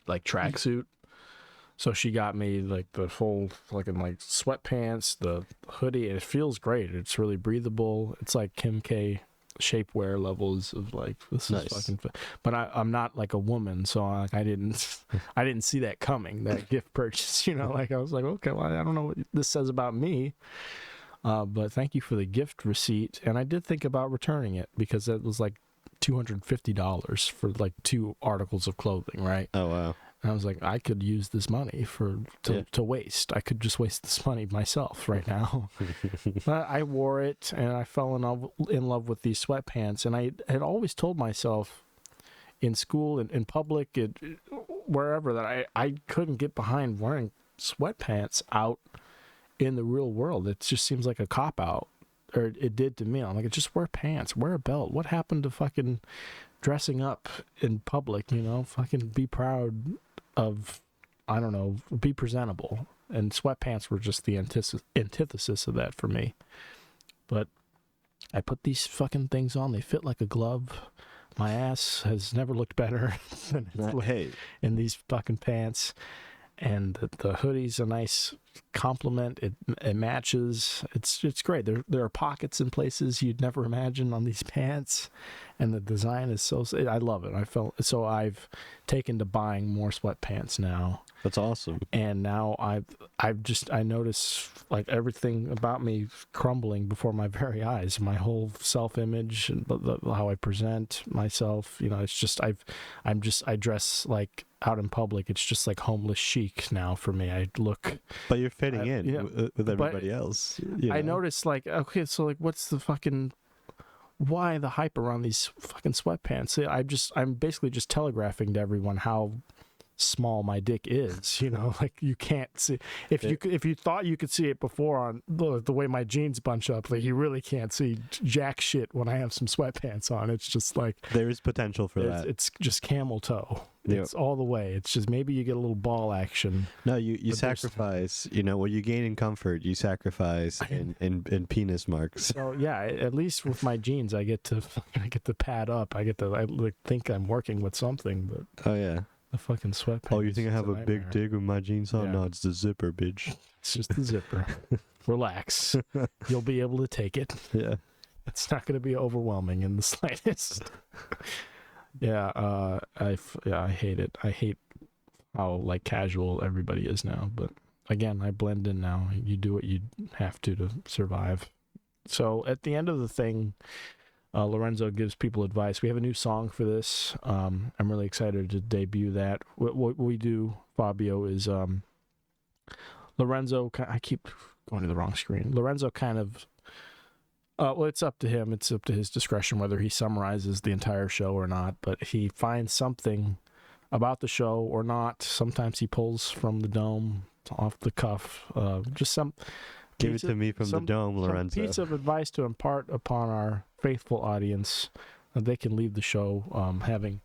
like tracksuit. So she got me like the full fucking like sweatpants, the hoodie, and it feels great. It's really breathable. It's like Kim K shapewear levels of like this Nice. is fucking but I'm not like a woman, so like I didn't see that coming, that gift purchase, you know. Like I was like, okay, well, I don't know what this says about me, but thank you for the gift receipt. And I did think about returning it because it was like $250 for like 2 articles of clothing, right? Oh wow. And I was like, I could use this money to waste. I could just waste this money myself right now. But I wore it, and I fell in love with these sweatpants. And I had always told myself in school, in public, wherever, that I couldn't get behind wearing sweatpants out in the real world. It just seems like a cop-out. Or it did to me. I'm like, just wear pants, wear a belt. What happened to fucking dressing up in public, Fucking be proud of, I don't know, be presentable. And sweatpants were just the antithesis of that for me. But I put these fucking things on. They fit like a glove. My ass has never looked better than in these fucking pants. And the hoodie's a nice compliment. It matches. It's great. There are pockets in places you'd never imagine on these pants, and the design is I love it. I've taken to buying more sweatpants now. That's awesome. And now I notice like everything about me crumbling before my very eyes. My whole self-image and how I present myself. It's just I dress like out in public. It's just like homeless chic now for me. I look. But you're fitting in with everybody else. I noticed like, okay, so like, what's the fucking? Why the hype around these fucking sweatpants? I'm basically just telegraphing to everyone how small my dick is, like you can't see if you thought you could see it before on the way my jeans bunch up, like you really can't see jack shit when I have some sweatpants on. It's just like there is potential for that. It's just camel toe. It's all the way. It's just maybe you get a little ball action. No, you sacrifice, when you gain in comfort, you sacrifice in penis marks. So yeah, at least with my jeans I get to pad up. I think I'm working with something, but oh yeah. The fucking sweatpants. Oh, you think I have a big dick with my jeans on? Yeah. No, it's the zipper, bitch. It's just the zipper. Relax. You'll be able to take it. Yeah. It's not going to be overwhelming in the slightest. I hate it. I hate how like casual everybody is now. But again, I blend in now. You do what you have to survive. So at the end of the thing, Lorenzo gives people advice. We have a new song for this. I'm really excited to debut that. What we do, Fabio, is Lorenzo. I keep going to the wrong screen. Lorenzo kind of. Well, it's up to him. It's up to his discretion whether he summarizes the entire show or not. But he finds something about the show or not. Sometimes he pulls from the dome off the cuff. Just some. Give it to me from the dome, Lorenzo. Some piece of advice to impart upon our faithful audience that they can leave the show having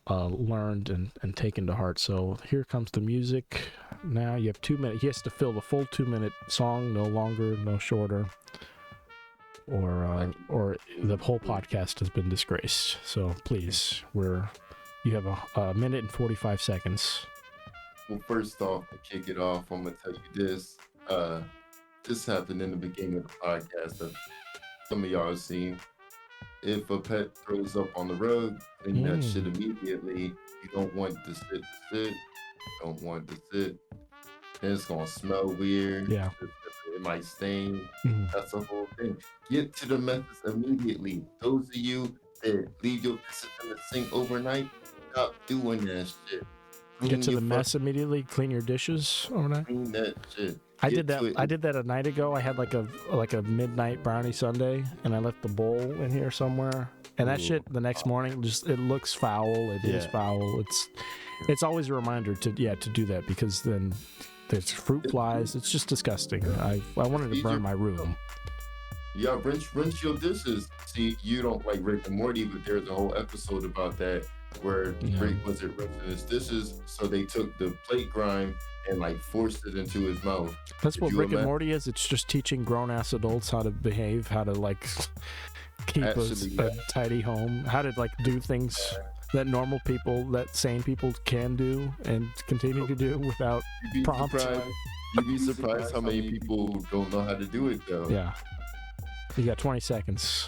learned and taken to heart. So here comes the music. Now you have 2 minutes. He has to fill the full 2-minute song, no longer, no shorter, or the whole podcast has been disgraced. So please, you have a minute and 45 seconds. Well, first off, to kick it off, I'm gonna tell you this. This happened in the beginning of the podcast that some of y'all have seen. If a pet throws up on the rug, clean that shit immediately. You don't want the sit to sit. You don't want to sit. Then it's gonna smell weird. Yeah. It might stain. That's the whole thing. Get to the methods immediately. Those of you that leave your dishes in the sink overnight, stop doing that shit. Get to the mess immediately. Clean your dishes overnight. Clean that shit. I did that a night ago. I had like a midnight brownie sundae, and I left the bowl in here somewhere. And that shit the next morning it looks foul. It is foul. It's always a reminder to do that, because then there's fruit flies. It's just disgusting. I wanted to burn my room. Yeah, rinse your dishes. See, you don't like Rick and Morty, but there's a whole episode about that where Rick was rinsing his dishes, so they took the plate grime and like forced it into his mouth. That's what Rick and Morty is. It's just teaching grown-ass adults how to behave, how to like keep a tidy home, how to like do things that normal people, that sane people can do and continue to do without prompts. You'd be surprised how many people don't know how to do it though. Yeah. You got 20 seconds.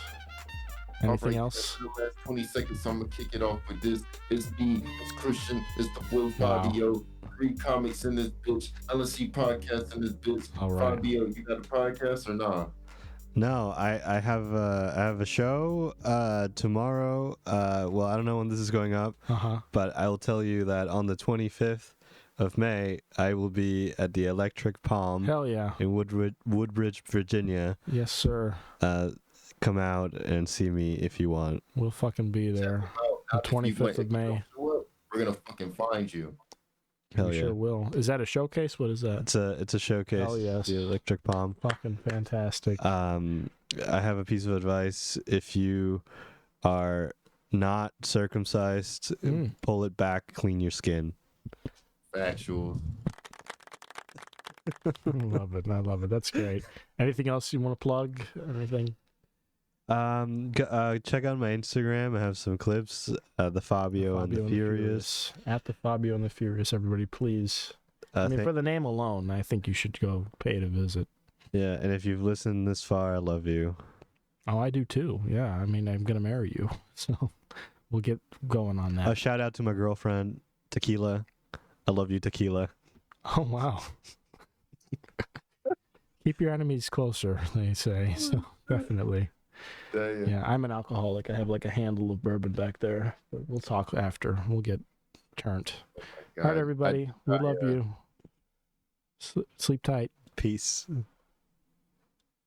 Anything else? The last 20 seconds, I'm gonna kick it off with this. It's me, it's Christian, it's the Will Fabio. 3 comics in this bitch. LSC podcast in this bitch. All right. Fabio, you got a podcast or nah? No, I have a show tomorrow. Well, I don't know when this is going up, but I will tell you that on the 25th of May, I will be at the Electric Palm. Hell yeah. In Woodbridge, Virginia. Yes, sir. Come out and see me if you want. We'll fucking be there. The 25th of May. We're gonna fucking find you. Hell we yeah. sure will. Is that a showcase? What is that? It's a showcase. Hell yes. The Electric Palm. Fucking fantastic. I have a piece of advice. If you are not circumcised, pull it back, clean your skin. Factual. I love it. That's great. Anything else you want to plug? Anything? Check out my Instagram. I have some clips. The Fabio and the Furious. At the Fabio and the Furious, everybody, please. I mean, for the name alone, I think you should go pay it a visit. Yeah, and if you've listened this far, I love you. Oh, I do too. Yeah, I mean, I'm gonna marry you, so we'll get going on that. A shout out to my girlfriend, Tequila. I love you, Tequila. Oh wow. Keep your enemies closer, they say. So definitely. Yeah, I'm an alcoholic. I have like a handle of bourbon back there. But we'll talk after. We'll get turned. All right, everybody. We love you. Sleep tight. Peace.